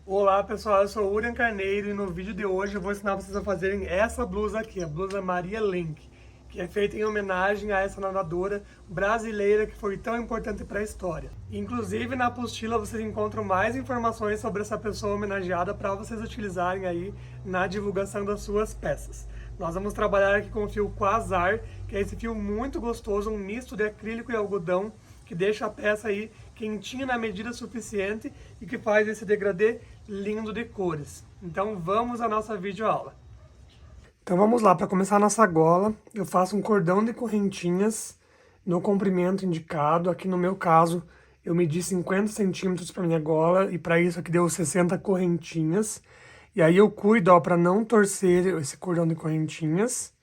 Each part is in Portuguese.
Olá pessoal, eu sou o Urian Carneiro e no vídeo de hoje eu vou ensinar vocês a fazerem essa blusa aqui, a blusa Maria Lenk, que é feita em homenagem a essa nadadora brasileira que foi tão importante para a história. Inclusive na apostila vocês encontram mais informações sobre essa pessoa homenageada para vocês utilizarem aí na divulgação das suas peças. Nós vamos trabalhar aqui com o fio Quasar, que é esse fio muito gostoso, um misto de acrílico e algodão, que deixa a peça aí quentinha na medida suficiente e que faz esse degradê lindo de cores. Então vamos à nossa videoaula. Então vamos lá, para começar a nossa gola, eu faço um cordão de correntinhas no comprimento indicado. Aqui no meu caso, eu medi 50 centímetros para minha gola e para isso aqui deu 60 correntinhas. E aí eu cuido, ó, para não torcer esse cordão de correntinhas.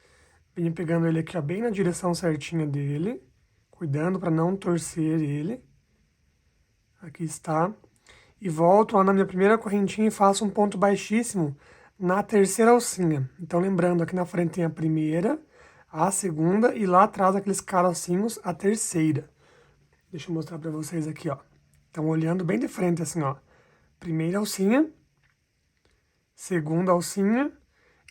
Venho pegando ele aqui, ó, bem na direção certinha dele, cuidando para não torcer ele. Aqui está. E volto lá na minha primeira correntinha e faço um ponto baixíssimo na terceira alcinha. Então, lembrando, aqui na frente tem a primeira, a segunda e lá atrás aqueles carocinhos, a terceira. Deixa eu mostrar para vocês aqui, ó. Então, olhando bem de frente assim, ó. Primeira alcinha, segunda alcinha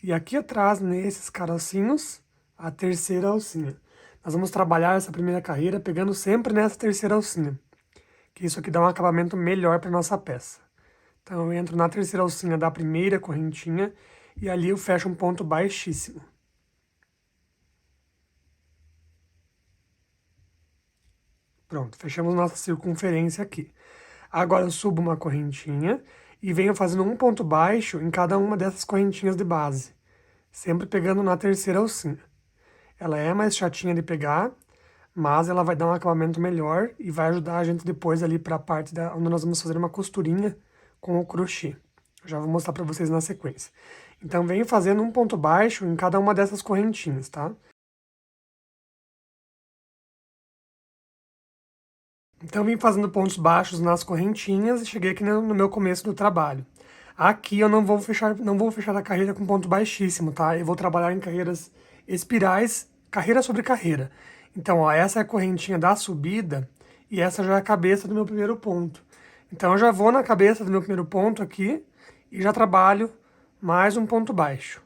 e aqui atrás, nesses carocinhos, a terceira alcinha. Nós vamos trabalhar essa primeira carreira pegando sempre nessa terceira alcinha, que isso aqui dá um acabamento melhor para nossa peça. Então eu entro na terceira alcinha da primeira correntinha e ali eu fecho um ponto baixíssimo. Pronto, fechamos nossa circunferência aqui. Agora eu subo uma correntinha e venho fazendo um ponto baixo em cada uma dessas correntinhas de base, sempre pegando na terceira alcinha. Ela é mais chatinha de pegar, mas ela vai dar um acabamento melhor e vai ajudar a gente depois ali para a parte onde nós vamos fazer uma costurinha com o crochê. Eu já vou mostrar para vocês na sequência. Então, venho fazendo um ponto baixo em cada uma dessas correntinhas, tá? Então, vim fazendo pontos baixos nas correntinhas e cheguei aqui no meu começo do trabalho. Aqui eu não vou fechar a carreira com ponto baixíssimo, tá? Eu vou trabalhar em carreiras espirais, carreira sobre carreira. Então, ó, essa é a correntinha da subida e essa já é a cabeça do meu primeiro ponto. Então, eu já vou na cabeça do meu primeiro ponto aqui e já trabalho mais um ponto baixo.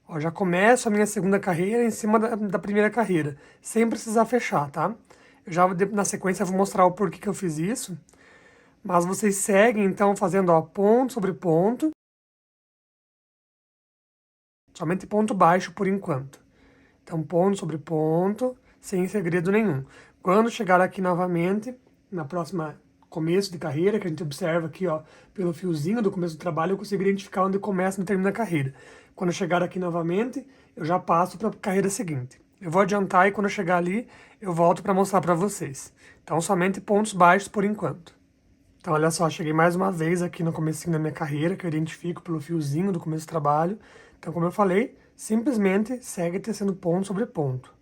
Ó, já começo a minha segunda carreira em cima da primeira carreira, sem precisar fechar, tá? Eu já na sequência vou mostrar o porquê que eu fiz isso, mas vocês seguem então fazendo, ó, ponto sobre ponto, somente ponto baixo por enquanto. Então, ponto sobre ponto, sem segredo nenhum. Quando chegar aqui novamente, na próxima começo de carreira, que a gente observa aqui, ó, pelo fiozinho do começo do trabalho, eu consigo identificar onde começa e termina a carreira. Quando eu chegar aqui novamente, eu já passo para a carreira seguinte. Eu vou adiantar e quando eu chegar ali, eu volto para mostrar para vocês. Então, somente pontos baixos por enquanto. Então, olha só, cheguei mais uma vez aqui no comecinho da minha carreira, que eu identifico pelo fiozinho do começo do trabalho. Então, como eu falei, simplesmente segue tecendo ponto sobre ponto.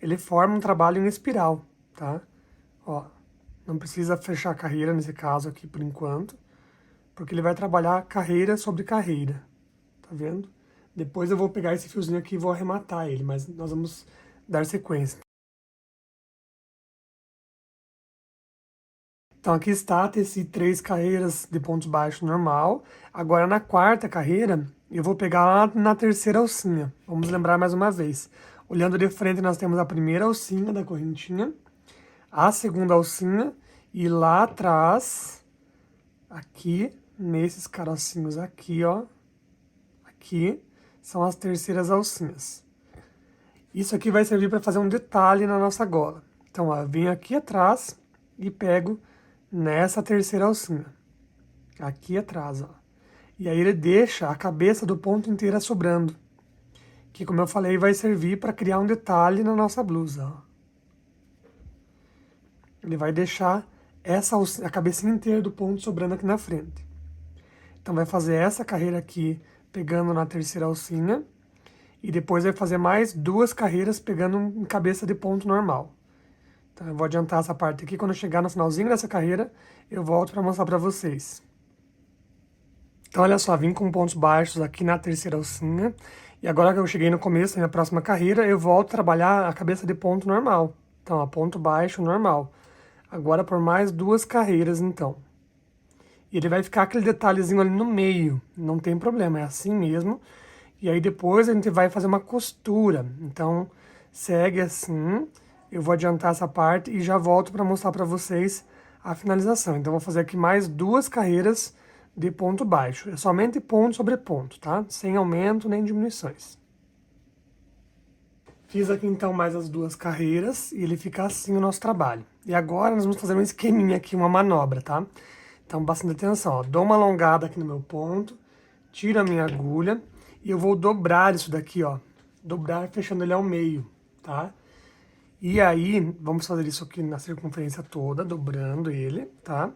Ele forma um trabalho em espiral, tá? Ó, não precisa fechar a carreira nesse caso aqui por enquanto, porque ele vai trabalhar carreira sobre carreira, tá vendo? Depois eu vou pegar esse fiozinho aqui e vou arrematar ele, mas nós vamos dar sequência. Então, aqui está, teci 3 carreiras de pontos baixos normal. Agora, na quarta carreira, eu vou pegar lá na terceira alcinha. Vamos lembrar mais uma vez. Olhando de frente, nós temos a primeira alcinha da correntinha, a segunda alcinha, e lá atrás, aqui, nesses carocinhos aqui, ó, aqui, são as terceiras alcinhas. Isso aqui vai servir para fazer um detalhe na nossa gola. Então, ó, eu venho aqui atrás e pego nessa terceira alcinha, aqui atrás, ó. E aí ele deixa a cabeça do ponto inteira sobrando, que como eu falei, vai servir para criar um detalhe na nossa blusa, ó. Ele vai deixar a cabecinha inteira do ponto sobrando aqui na frente. Então vai fazer essa carreira aqui, pegando na terceira alcinha, e depois vai fazer mais 2 carreiras pegando em cabeça de ponto normal. Então, eu vou adiantar essa parte aqui. Quando eu chegar no finalzinho dessa carreira, eu volto para mostrar para vocês. Então, olha só, vim com pontos baixos aqui na terceira alcinha. E agora que eu cheguei no começo, na próxima carreira, eu volto a trabalhar a cabeça de ponto normal. Então, ó, ponto baixo normal. Agora por mais 2 carreiras, então. E ele vai ficar aquele detalhezinho ali no meio, não tem problema, é assim mesmo. E aí depois a gente vai fazer uma costura, então segue assim. Eu vou adiantar essa parte e já volto para mostrar para vocês a finalização. Então vou fazer aqui mais 2 carreiras de ponto baixo, é somente ponto sobre ponto, tá? Sem aumento nem diminuições. Fiz aqui então mais as 2 carreiras e ele fica assim o nosso trabalho. E agora nós vamos fazer um esqueminha aqui, uma manobra, tá? Então bastante atenção, ó. Dou uma alongada aqui no meu ponto, tiro a minha agulha e eu vou dobrar isso daqui, ó. Dobrar fechando ele ao meio, tá? E aí, vamos fazer isso aqui na circunferência toda, dobrando ele, tá?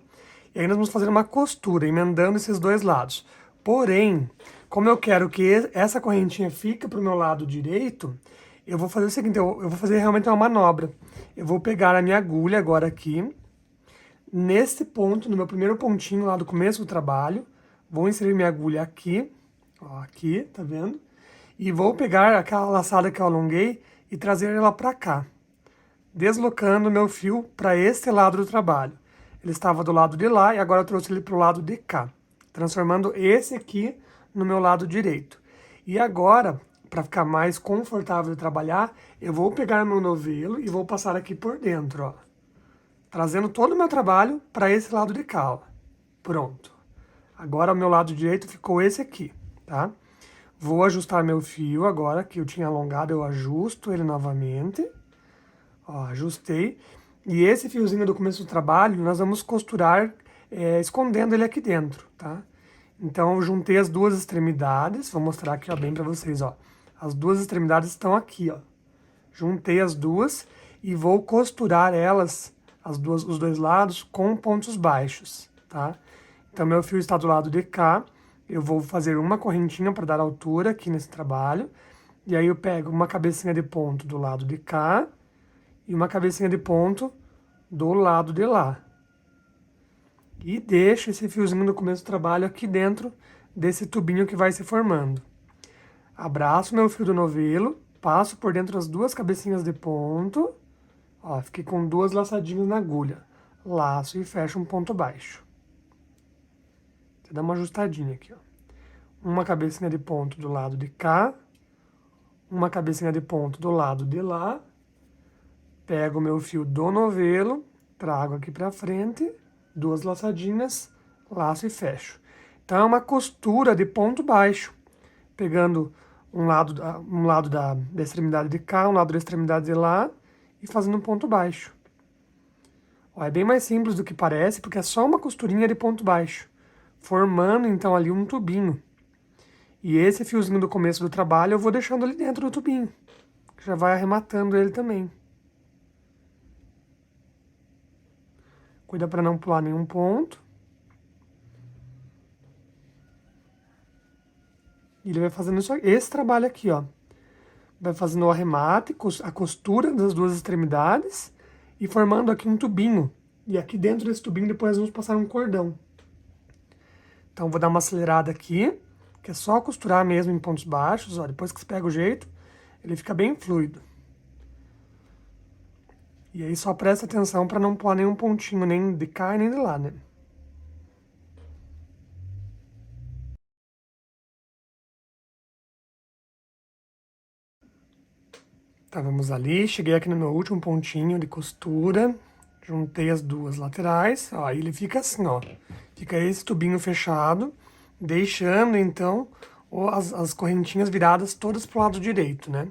E aí nós vamos fazer uma costura, emendando esses 2 lados. Porém, como eu quero que essa correntinha fique pro meu lado direito, eu vou fazer o seguinte, eu vou fazer realmente uma manobra. Eu vou pegar a minha agulha agora aqui, nesse ponto, no meu primeiro pontinho lá do começo do trabalho, vou inserir minha agulha aqui, ó, aqui, tá vendo? E vou pegar aquela laçada que eu alonguei e trazer ela pra cá, deslocando meu fio para este lado do trabalho. Ele estava do lado de lá e agora eu trouxe ele para o lado de cá, transformando esse aqui no meu lado direito. E agora, para ficar mais confortável de trabalhar, eu vou pegar meu novelo e vou passar aqui por dentro, ó, trazendo todo o meu trabalho para esse lado de cá, ó. Pronto. Agora o meu lado direito ficou esse aqui, tá? Vou ajustar meu fio agora, que eu tinha alongado, eu ajusto ele novamente. Ó, ajustei. E esse fiozinho do começo do trabalho, nós vamos costurar escondendo ele aqui dentro, tá? Então, eu juntei as 2 extremidades, vou mostrar aqui, ó, bem pra vocês, ó. As 2 extremidades estão aqui, ó. Juntei as 2 e vou costurar elas, os 2 lados, com pontos baixos, tá? Então, meu fio está do lado de cá, eu vou fazer uma correntinha para dar altura aqui nesse trabalho, e aí eu pego uma cabecinha de ponto do lado de cá, e uma cabecinha de ponto do lado de lá. E deixo esse fiozinho no começo do trabalho aqui dentro desse tubinho que vai se formando. Abraço meu fio do novelo, passo por dentro as 2 cabecinhas de ponto. Ó, fiquei com 2 laçadinhas na agulha. Laço e fecho um ponto baixo. Vou dar uma ajustadinha aqui, ó. Uma cabecinha de ponto do lado de cá. Uma cabecinha de ponto do lado de lá. Pego o meu fio do novelo, trago aqui pra frente, 2 laçadinhas, laço e fecho. Então, é uma costura de ponto baixo, pegando um lado da extremidade de cá, um lado da extremidade de lá, e fazendo um ponto baixo. Ó, é bem mais simples do que parece, porque é só uma costurinha de ponto baixo, formando, então, ali um tubinho. E esse fiozinho do começo do trabalho, eu vou deixando ali dentro do tubinho, que já vai arrematando ele também. Cuida para não pular nenhum ponto. E ele vai fazendo esse trabalho aqui, ó. Vai fazendo o arremate, a costura das 2 extremidades e formando aqui um tubinho. E aqui dentro desse tubinho depois vamos passar um cordão. Então vou dar uma acelerada aqui, que é só costurar mesmo em pontos baixos, ó. Depois que você pega o jeito, ele fica bem fluido. E aí só presta atenção para não pular nenhum pontinho, nem de cá e nem de lá, né? Tá, vamos ali, cheguei aqui no meu último pontinho de costura, juntei as 2 laterais, ó, aí ele fica assim, ó. Fica esse tubinho fechado, deixando então as correntinhas viradas todas pro lado direito, né?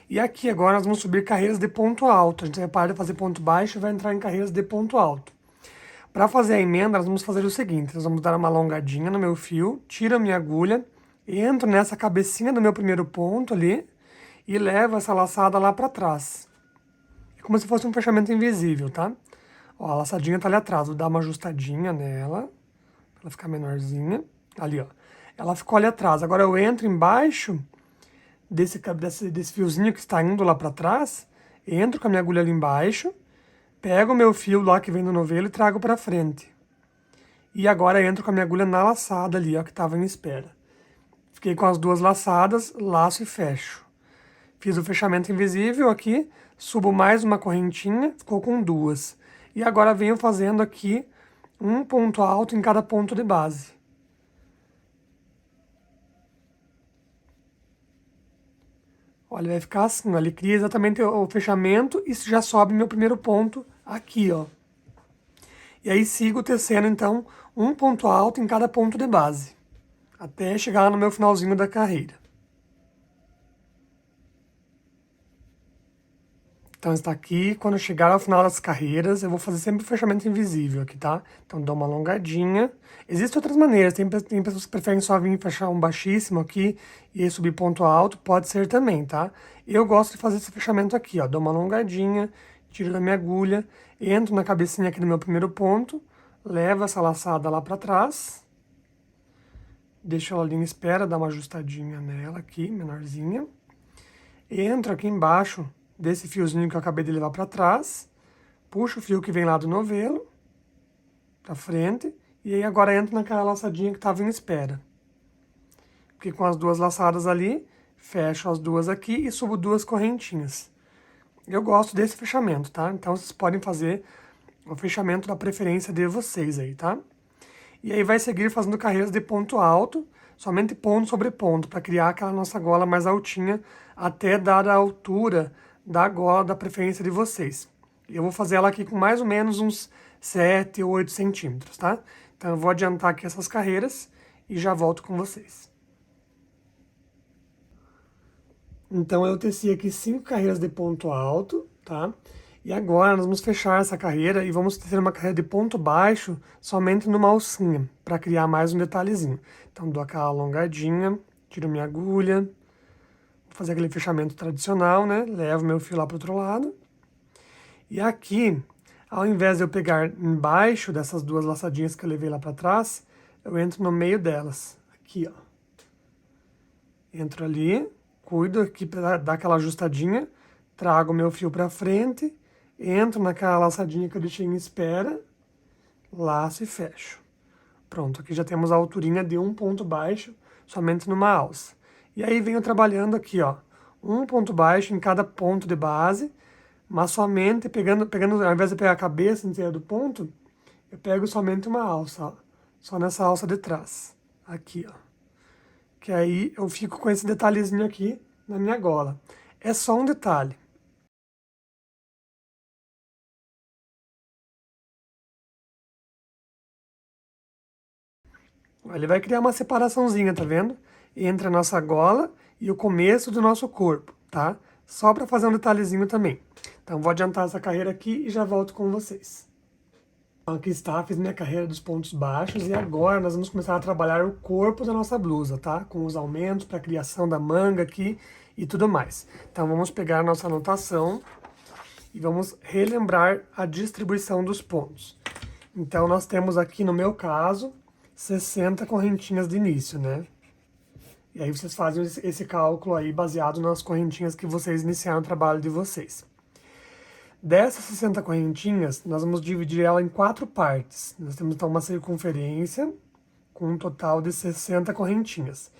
E aqui agora nós vamos subir carreiras de ponto alto. A gente vai parar de fazer ponto baixo e vai entrar em carreiras de ponto alto. Para fazer a emenda, nós vamos fazer o seguinte. Nós vamos dar uma alongadinha no meu fio, tiro a minha agulha, entro nessa cabecinha do meu primeiro ponto ali e levo essa laçada lá para trás. É como se fosse um fechamento invisível, tá? Ó, a laçadinha tá ali atrás. Vou dar uma ajustadinha nela, pra ela ficar menorzinha. Ali, ó. Ela ficou ali atrás. Agora eu entro embaixo desse fiozinho que está indo lá para trás, entro com a minha agulha ali embaixo, pego o meu fio lá que vem do novelo e trago para frente. E agora entro com a minha agulha na laçada ali, ó, que estava em espera. Fiquei com as 2 laçadas, laço e fecho. Fiz o fechamento invisível aqui, subo mais uma correntinha, ficou com 2. E agora venho fazendo aqui um ponto alto em cada ponto de base. Olha, vai ficar assim, ó, ele cria exatamente o fechamento e já sobe meu primeiro ponto aqui, ó. E aí sigo tecendo, então, um ponto alto em cada ponto de base, até chegar no meu finalzinho da carreira. Então está aqui, quando eu chegar ao final das carreiras, eu vou fazer sempre o fechamento invisível aqui, tá? Então dou uma alongadinha. Existem outras maneiras, tem pessoas que preferem só vir fechar um baixíssimo aqui e aí subir ponto alto, pode ser também, tá? Eu gosto de fazer esse fechamento aqui, ó, dou uma alongadinha, tiro da minha agulha, entro na cabecinha aqui do meu primeiro ponto, levo essa laçada lá pra trás, deixo ela ali em espera, dá uma ajustadinha nela aqui, menorzinha, entro aqui embaixo desse fiozinho que eu acabei de levar para trás, puxo o fio que vem lá do novelo para frente, e aí agora entro naquela laçadinha que estava em espera. Porque com as duas laçadas ali, fecho as duas aqui e subo duas correntinhas. Eu gosto desse fechamento, tá? Então vocês podem fazer o fechamento da preferência de vocês aí, tá? E aí vai seguir fazendo carreiras de ponto alto, somente ponto sobre ponto, para criar aquela nossa gola mais altinha, até dar a altura da gola da preferência de vocês. Eu vou fazer ela aqui com mais ou menos uns 7 ou 8 centímetros, tá? Então eu vou adiantar aqui essas carreiras e já volto com vocês. Então eu teci aqui 5 carreiras de ponto alto, tá? E agora nós vamos fechar essa carreira e vamos tecer uma carreira de ponto baixo somente numa alcinha, para criar mais um detalhezinho. Então dou aquela alongadinha, tiro minha agulha, vou fazer aquele fechamento tradicional, né? Levo meu fio lá para o outro lado. E aqui, ao invés de eu pegar embaixo dessas duas laçadinhas que eu levei lá para trás, eu entro no meio delas, aqui, ó. Entro ali, cuido aqui para dar aquela ajustadinha, trago meu fio para frente, entro naquela laçadinha que eu deixei em espera, laço e fecho. Pronto, aqui já temos a alturinha de um ponto baixo, somente numa alça. E aí venho trabalhando aqui, ó, um ponto baixo em cada ponto de base, mas somente pegando, ao invés de pegar a cabeça inteira do ponto, eu pego somente uma alça, ó, só nessa alça de trás, aqui, ó. Que aí eu fico com esse detalhezinho aqui na minha gola. É só um detalhe. Ele vai criar uma separaçãozinha, tá vendo? Entre a nossa gola e o começo do nosso corpo, tá? Só para fazer um detalhezinho também. Então vou adiantar essa carreira aqui e já volto com vocês. Aqui está, fiz minha carreira dos pontos baixos e agora nós vamos começar a trabalhar o corpo da nossa blusa, tá? Com os aumentos para a criação da manga aqui e tudo mais. Então vamos pegar a nossa anotação e vamos relembrar a distribuição dos pontos. Então nós temos aqui, no meu caso, 60 correntinhas de início, né? E aí vocês fazem esse cálculo aí baseado nas correntinhas que vocês iniciaram o trabalho de vocês. Dessas 60 correntinhas, nós vamos dividir ela em 4 partes. Nós temos então uma circunferência com um total de 60 correntinhas.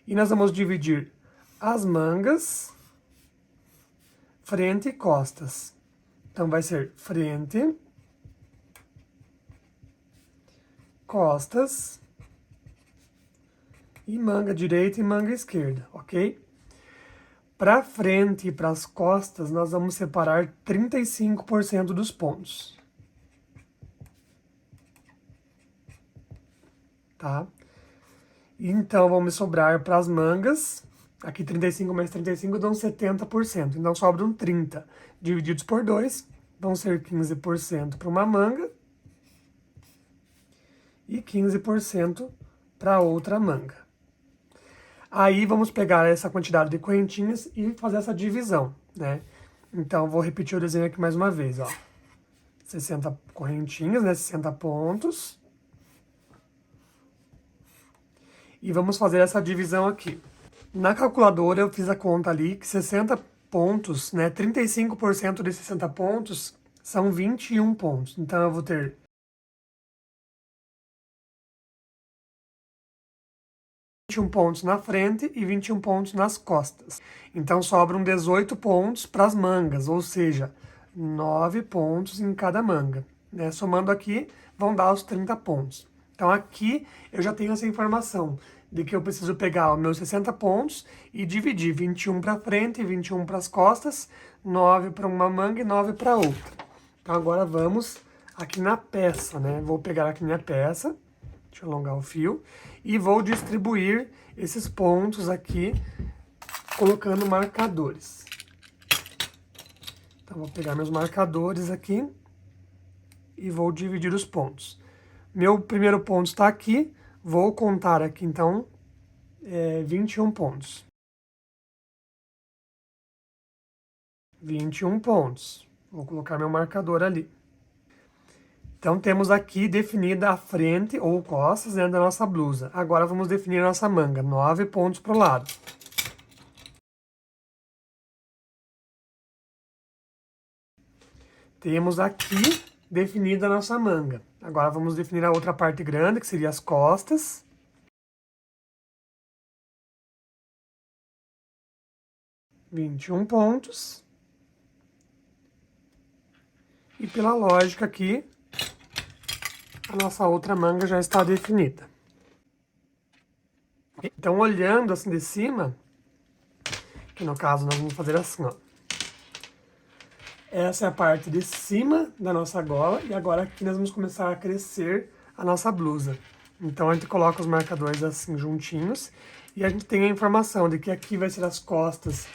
E nós vamos dividir as mangas, frente e costas. Então vai ser frente, costas e manga direita e manga esquerda, ok? Para frente e para as costas, nós vamos separar 35% dos pontos. Tá? Então, vamos sobrar para as mangas. Aqui, 35 mais 35 dão 70%. Então, sobram 30. Divididos por 2, vão ser 15% para uma manga e 15% para outra manga. Aí vamos pegar essa quantidade de correntinhas e fazer essa divisão, né? Então, vou repetir o desenho aqui mais uma vez, ó. 60 correntinhas, né? 60 pontos. E vamos fazer essa divisão aqui. Na calculadora eu fiz a conta ali que 60 pontos, né? 35% de 60 pontos são 21 pontos. Então, eu vou ter 21 pontos na frente e 21 pontos nas costas. Então, sobram 18 pontos para as mangas, ou seja, 9 pontos em cada manga. Né? Somando aqui, vão dar os 30 pontos. Então aqui eu já tenho essa informação de que eu preciso pegar os meus 60 pontos e dividir 21 para frente e 21 para as costas, 9 para uma manga e 9 para outra. Então agora vamos aqui na peça, né? Vou pegar aqui minha peça, deixa eu alongar o fio, e vou distribuir esses pontos aqui, colocando marcadores. Então vou pegar meus marcadores aqui e vou dividir os pontos. Meu primeiro ponto está aqui, vou contar aqui então 21 pontos. 21 pontos. Vou colocar meu marcador ali. Então temos aqui definida a frente ou costas dentro da nossa blusa. Agora vamos definir a nossa manga, 9 pontos para o lado. Temos aqui definida a nossa manga. Agora vamos definir a outra parte grande, que seria as costas. ,21 pontos. E pela lógica aqui, a nossa outra manga já está definida. Então, olhando assim de cima, que no caso nós vamos fazer assim, ó. Essa é a parte de cima da nossa gola e agora aqui nós vamos começar a crescer a nossa blusa. Então a gente coloca os marcadores assim juntinhos e a gente tem a informação de que aqui vai ser as costas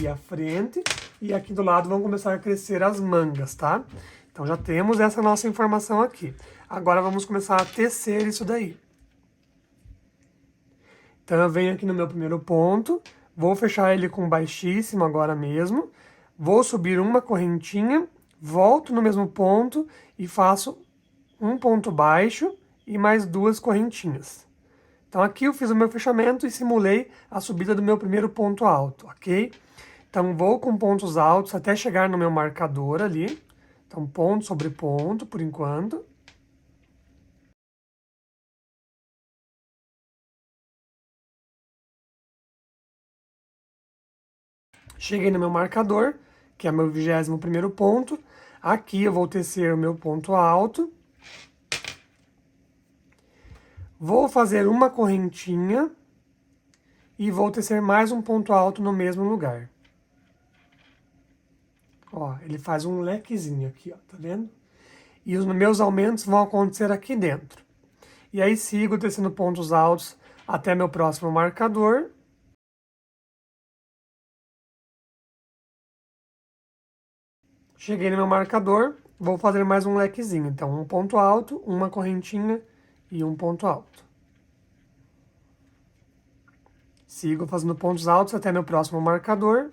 e a frente e aqui do lado vão começar a crescer as mangas, tá? Então já temos essa nossa informação aqui. Agora vamos começar a tecer isso daí. Então eu venho aqui no meu primeiro ponto, vou fechar ele com baixíssimo agora mesmo. Vou subir uma correntinha, volto no mesmo ponto e faço um ponto baixo e mais 2 correntinhas. Então aqui eu fiz o meu fechamento e simulei a subida do meu primeiro ponto alto, ok? Então vou com pontos altos até chegar no meu marcador ali. Então ponto sobre ponto por enquanto. Cheguei no meu marcador, que é meu 21º ponto. Aqui eu vou tecer o meu ponto alto. Vou fazer uma correntinha e vou tecer mais um ponto alto no mesmo lugar. Ó, ele faz um lequezinho aqui, ó, tá vendo? E os meus aumentos vão acontecer aqui dentro. E aí sigo tecendo pontos altos até meu próximo marcador. Cheguei no meu marcador, vou fazer mais um lequezinho. Então, um ponto alto, uma correntinha e um ponto alto. Sigo fazendo pontos altos até meu próximo marcador.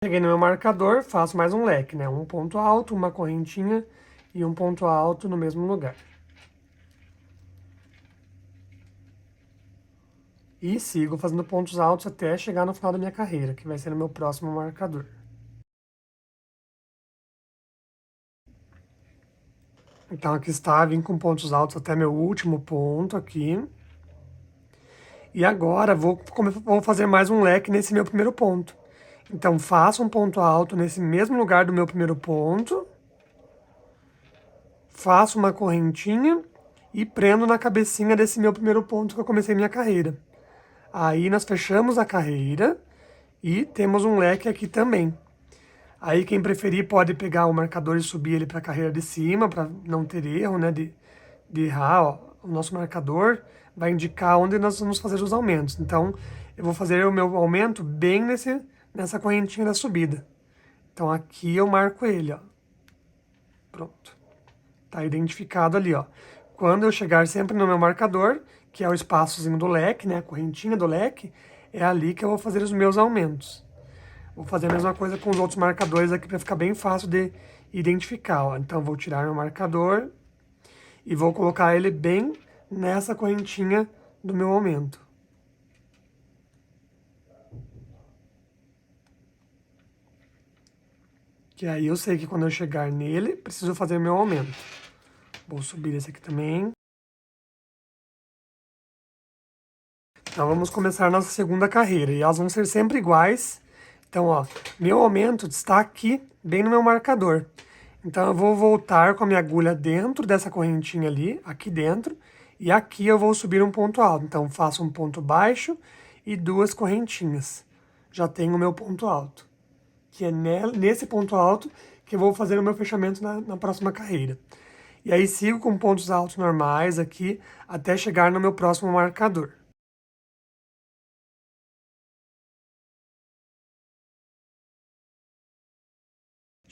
Cheguei no meu marcador, faço mais um leque, né? Um ponto alto, uma correntinha e um ponto alto no mesmo lugar. E sigo fazendo pontos altos até chegar no final da minha carreira, que vai ser o meu próximo marcador. Então aqui está, vim com pontos altos até meu último ponto aqui. E agora vou fazer mais um leque nesse meu primeiro ponto. Então faço um ponto alto nesse mesmo lugar do meu primeiro ponto. Faço uma correntinha e prendo na cabecinha desse meu primeiro ponto que eu comecei minha carreira. Aí nós fechamos a carreira e temos um leque aqui também. Aí quem preferir pode pegar o marcador e subir ele para a carreira de cima, para não ter erro, né, de errar. Ó. O nosso marcador vai indicar onde nós vamos fazer os aumentos. Então, eu vou fazer o meu aumento bem nessa correntinha da subida. Então, aqui eu marco ele, ó. Pronto. Tá identificado ali, ó. Quando eu chegar sempre no meu marcador, que é o espaçozinho do leque, né, a correntinha do leque, é ali que eu vou fazer os meus aumentos. Vou fazer a mesma coisa com os outros marcadores aqui para ficar bem fácil de identificar, ó. Então, vou tirar meu marcador e vou colocar ele bem nessa correntinha do meu aumento. Que aí eu sei que quando eu chegar nele, preciso fazer meu aumento. Vou subir esse aqui também. Então vamos começar a nossa segunda carreira. E elas vão ser sempre iguais. Então, ó, meu aumento está aqui, bem no meu marcador. Então, eu vou voltar com a minha agulha dentro dessa correntinha ali, aqui dentro, e aqui eu vou subir um ponto alto. Então, faço um ponto baixo e 2 correntinhas. Já tenho o meu ponto alto, que é nesse ponto alto que eu vou fazer o meu fechamento na próxima carreira. E aí, sigo com pontos altos normais aqui, até chegar no meu próximo marcador.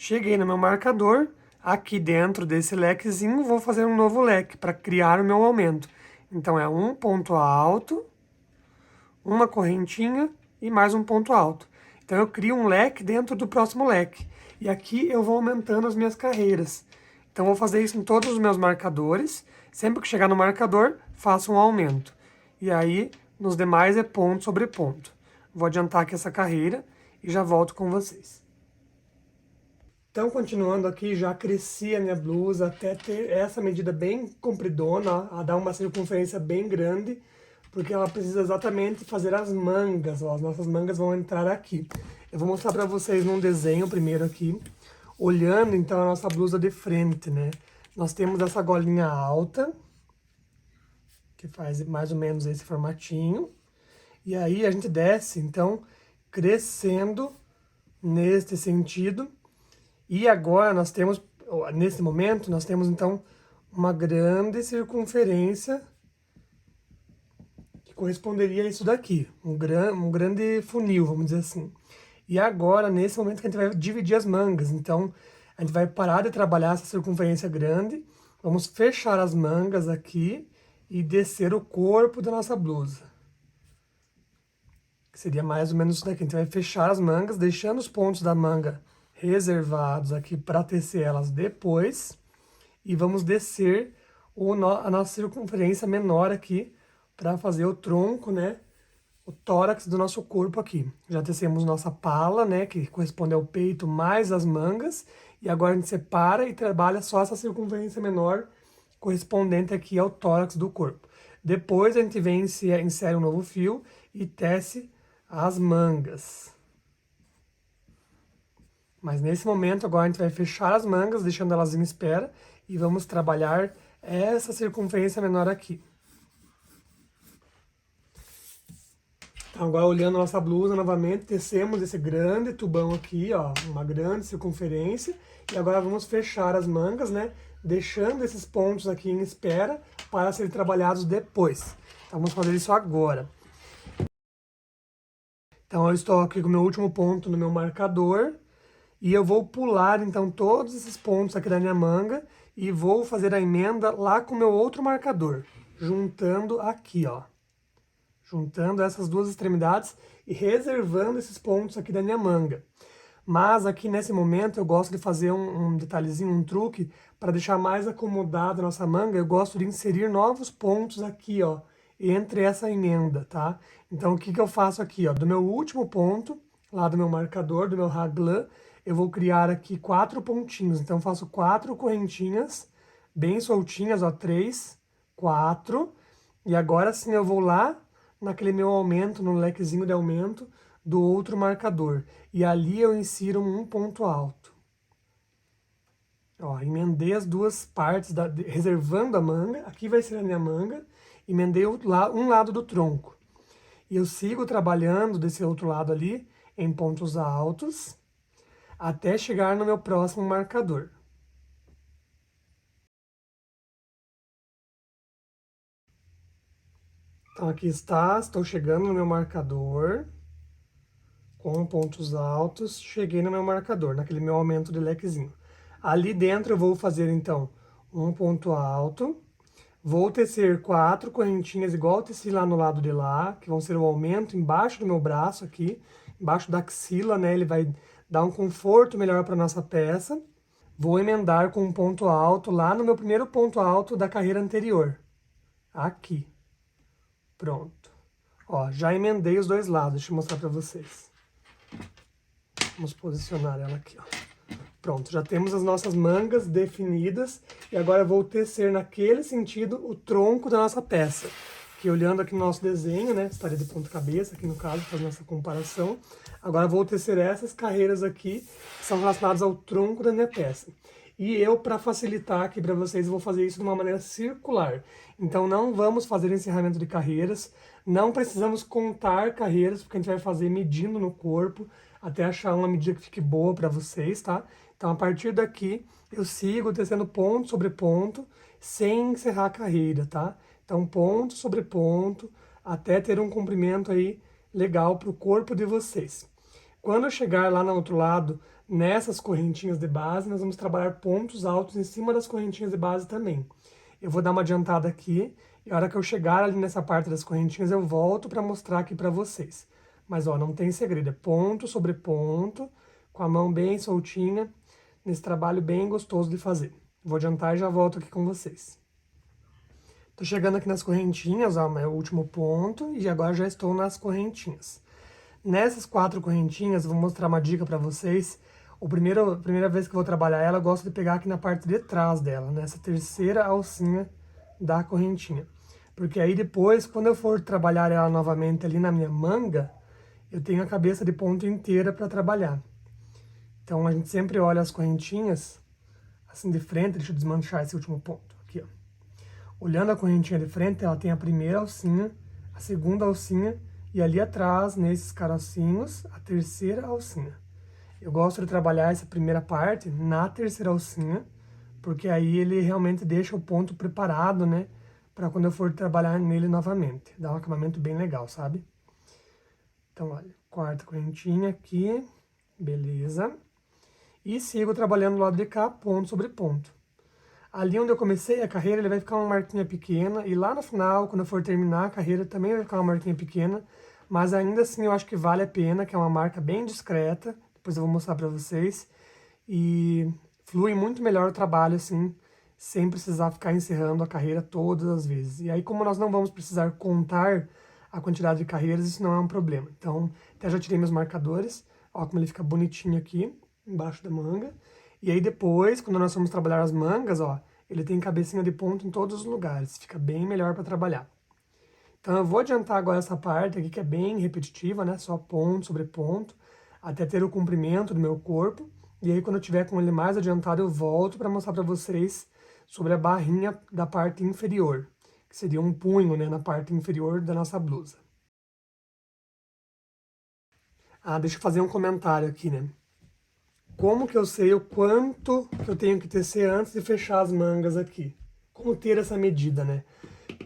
Cheguei no meu marcador, aqui dentro desse lequezinho, vou fazer um novo leque para criar o meu aumento. Então, é um ponto alto, uma correntinha e mais um ponto alto. Então, eu crio um leque dentro do próximo leque. E aqui eu vou aumentando as minhas carreiras. Então, vou fazer isso em todos os meus marcadores. Sempre que chegar no marcador, faço um aumento. E aí, nos demais é ponto sobre ponto. Vou adiantar aqui essa carreira e já volto com vocês. Então, continuando aqui, já cresci a minha blusa até ter essa medida bem compridona, a dar uma circunferência bem grande, porque ela precisa exatamente fazer as mangas, ó, as nossas mangas vão entrar aqui. Eu vou mostrar para vocês num desenho primeiro aqui, olhando então a nossa blusa de frente, né? Nós temos essa golinha alta, que faz mais ou menos esse formatinho, e aí a gente desce, então, crescendo neste sentido. E agora nós temos, nesse momento, nós temos então uma grande circunferência que corresponderia a isso daqui, um grande funil, vamos dizer assim. E agora, nesse momento que a gente vai dividir as mangas, então a gente vai parar de trabalhar essa circunferência grande, vamos fechar as mangas aqui e descer o corpo da nossa blusa. Que seria mais ou menos isso daqui, a gente vai fechar as mangas, deixando os pontos da manga reservados aqui para tecer elas depois. E vamos descer a nossa circunferência menor aqui para fazer o tronco, né? O tórax do nosso corpo aqui. Já tecemos nossa pala, né? Que corresponde ao peito mais as mangas. E agora a gente separa e trabalha só essa circunferência menor correspondente aqui ao tórax do corpo. Depois a gente vem e insere um novo fio e tece as mangas. Mas nesse momento agora a gente vai fechar as mangas, deixando elas em espera, e vamos trabalhar essa circunferência menor aqui. Então agora olhando a nossa blusa novamente, tecemos esse grande tubão aqui, ó, uma grande circunferência, e agora vamos fechar as mangas, né, deixando esses pontos aqui em espera para serem trabalhados depois. Então vamos fazer isso agora. Então eu estou aqui com o meu último ponto no meu marcador, e eu vou pular, então, todos esses pontos aqui da minha manga e vou fazer a emenda lá com o meu outro marcador, juntando aqui, ó. Juntando essas duas extremidades e reservando esses pontos aqui da minha manga. Mas aqui nesse momento eu gosto de fazer um detalhezinho, um truque, para deixar mais acomodada a nossa manga. Eu gosto de inserir novos pontos aqui, ó, entre essa emenda, tá? Então o que eu faço aqui, ó, do meu último ponto, lá do meu marcador, do meu raglan, eu vou criar aqui 4 pontinhos. Então, eu faço 4 correntinhas bem soltinhas, ó, 3, 4. E agora sim eu vou lá naquele meu aumento, no lequezinho de aumento do outro marcador. E ali eu insiro um ponto alto. Ó, emendei as duas partes, reservando a manga. Aqui vai ser a minha manga. Emendei um lado do tronco. E eu sigo trabalhando desse outro lado ali em pontos altos, até chegar no meu próximo marcador. Então, aqui está, estou chegando no meu marcador, com pontos altos, cheguei no meu marcador, naquele meu aumento de lequezinho. Ali dentro eu vou fazer, então, um ponto alto, vou tecer 4 correntinhas, igual eu teci lá no lado de lá, que vão ser o aumento embaixo do meu braço aqui, embaixo da axila, né, ele vai dar um conforto melhor para nossa peça. Vou emendar com um ponto alto lá no meu primeiro ponto alto da carreira anterior. Aqui. Pronto. Ó, já emendei os dois lados. Deixa eu mostrar pra vocês. Vamos posicionar ela aqui, ó. Pronto, já temos as nossas mangas definidas. E agora eu vou tecer naquele sentido o tronco da nossa peça. que olhando aqui no nosso desenho, né, estaria de ponta cabeça, aqui no caso, fazendo essa comparação. Agora vou tecer essas carreiras aqui, que são relacionadas ao tronco da minha peça. E eu, para facilitar aqui para vocês, vou fazer isso de uma maneira circular. Então não vamos fazer encerramento de carreiras, não precisamos contar carreiras, porque a gente vai fazer medindo no corpo, até achar uma medida que fique boa para vocês, tá? Então a partir daqui, eu sigo tecendo ponto sobre ponto, sem encerrar a carreira, tá? Então, ponto sobre ponto, até ter um comprimento aí legal para o corpo de vocês. Quando eu chegar lá no outro lado, nessas correntinhas de base, nós vamos trabalhar pontos altos em cima das correntinhas de base também. Eu vou dar uma adiantada aqui, e a hora que eu chegar ali nessa parte das correntinhas, eu volto para mostrar aqui para vocês. Mas, ó, não tem segredo, é ponto sobre ponto, com a mão bem soltinha, nesse trabalho bem gostoso de fazer. Vou adiantar e já volto aqui com vocês. Tô chegando aqui nas correntinhas, ó, é o último ponto, e agora já estou nas correntinhas. Nessas 4 correntinhas, vou mostrar uma dica para vocês. A primeira vez que eu vou trabalhar ela, eu gosto de pegar aqui na parte de trás dela, nessa terceira alcinha da correntinha. Porque aí depois, quando eu for trabalhar ela novamente ali na minha manga, eu tenho a cabeça de ponto inteira para trabalhar. Então a gente sempre olha as correntinhas assim de frente. Deixa eu desmanchar esse último ponto aqui, ó. Olhando a correntinha de frente, ela tem a primeira alcinha, a segunda alcinha e ali atrás, nesses carocinhos, a terceira alcinha. Eu gosto de trabalhar essa primeira parte na terceira alcinha, porque aí ele realmente deixa o ponto preparado, né, para quando eu for trabalhar nele novamente. Dá um acabamento bem legal, sabe? Então, olha, quarta correntinha aqui, beleza. E sigo trabalhando do lado de cá, ponto sobre ponto. Ali onde eu comecei a carreira, ele vai ficar uma marquinha pequena, e lá no final, quando eu for terminar a carreira, também vai ficar uma marquinha pequena, mas ainda assim eu acho que vale a pena, que é uma marca bem discreta, depois eu vou mostrar pra vocês, e flui muito melhor o trabalho assim, sem precisar ficar encerrando a carreira todas as vezes. E aí, como nós não vamos precisar contar a quantidade de carreiras, isso não é um problema. Então, até já tirei meus marcadores, ó como ele fica bonitinho aqui, embaixo da manga. E aí depois, quando nós vamos trabalhar as mangas, ó, ele tem cabecinha de ponto em todos os lugares, fica bem melhor para trabalhar. Então eu vou adiantar agora essa parte aqui que é bem repetitiva, né, só ponto sobre ponto, até ter o comprimento do meu corpo. E aí quando eu tiver com ele mais adiantado, eu volto para mostrar para vocês sobre a barrinha da parte inferior, que seria um punho, né, na parte inferior da nossa blusa. Ah, deixa eu fazer um comentário aqui, né? Como que eu sei o quanto que eu tenho que tecer antes de fechar as mangas aqui? Como ter essa medida, né?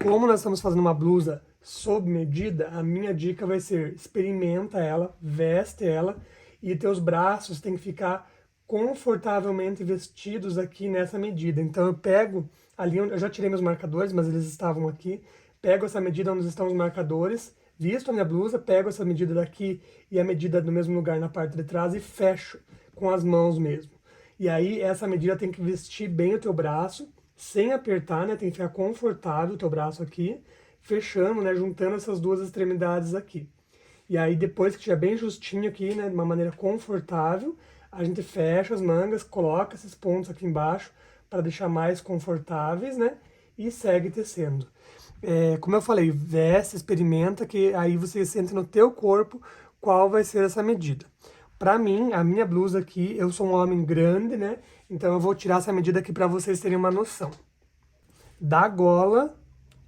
Como nós estamos fazendo uma blusa sob medida, a minha dica vai ser: experimenta ela, veste ela, e teus braços têm que ficar confortavelmente vestidos aqui nessa medida. Então eu pego ali, eu já tirei meus marcadores, mas eles estavam aqui, pego essa medida onde estão os marcadores, visto a minha blusa, pego essa medida daqui e a medida do mesmo lugar na parte de trás e fecho com as mãos mesmo. E aí essa medida tem que vestir bem o teu braço, sem apertar, né? Tem que ficar confortável o teu braço aqui, fechando, né? Juntando essas duas extremidades aqui. E aí depois que estiver bem justinho aqui, né? De uma maneira confortável, a gente fecha as mangas, coloca esses pontos aqui embaixo para deixar mais confortáveis, né? E segue tecendo. Como eu falei, veste, experimenta, que aí você sente no teu corpo qual vai ser essa medida. Pra mim, a minha blusa aqui, eu sou um homem grande, né? Então eu vou tirar essa medida aqui pra vocês terem uma noção. Da gola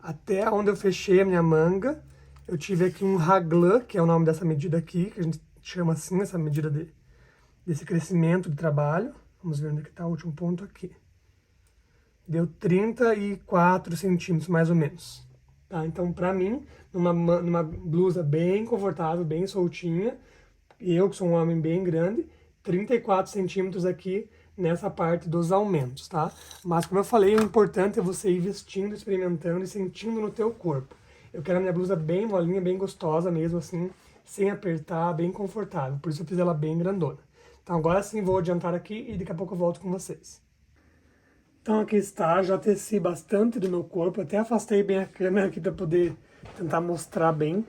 até onde eu fechei a minha manga, eu tive aqui um raglan, que é o nome dessa medida aqui, que a gente chama assim, essa medida desse crescimento de trabalho. Vamos ver onde é que tá o último ponto aqui. Deu 34 centímetros, mais ou menos. Tá? Então, pra mim, numa blusa bem confortável, bem soltinha, eu que sou um homem bem grande, 34 centímetros aqui nessa parte dos aumentos, tá? Mas como eu falei, o importante é você ir vestindo, experimentando e sentindo no teu corpo. Eu quero a minha blusa bem molinha, bem gostosa mesmo, assim, sem apertar, bem confortável. Por isso eu fiz ela bem grandona. Então agora sim vou adiantar aqui e daqui a pouco eu volto com vocês. Então aqui está, já teci bastante do meu corpo, até afastei bem a câmera aqui para poder tentar mostrar bem.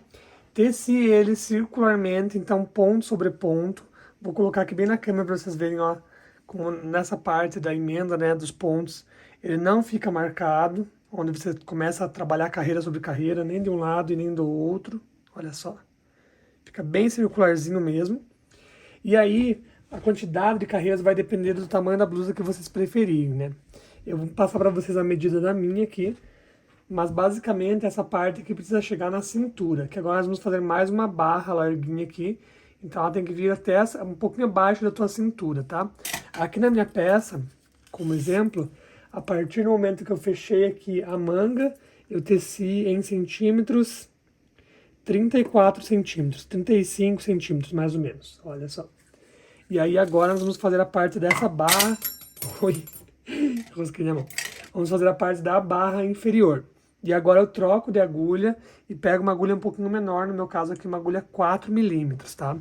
Teci ele circularmente, então ponto sobre ponto. Vou colocar aqui bem na câmera para vocês verem, ó, como nessa parte da emenda, né, dos pontos, ele não fica marcado. onde você começa a trabalhar carreira sobre carreira, nem de um lado e nem do outro. Olha só. Fica bem circularzinho mesmo. E aí, a quantidade de carreiras vai depender do tamanho da blusa que vocês preferirem, né? Eu vou passar para vocês a medida da minha aqui, mas basicamente essa parte aqui precisa chegar na cintura, que agora nós vamos fazer mais uma barra larguinha aqui, então ela tem que vir até um pouquinho abaixo da tua cintura, tá? Aqui na minha peça, como exemplo, a partir do momento que eu fechei aqui a manga, eu teci em centímetros 34 centímetros, 35 centímetros mais ou menos, olha só. E aí agora nós vamos fazer a parte dessa barra. Oi, rosquei minha mão. Vamos fazer a parte da barra inferior. E agora eu troco de agulha e pego uma agulha um pouquinho menor, no meu caso aqui uma agulha 4 milímetros, tá?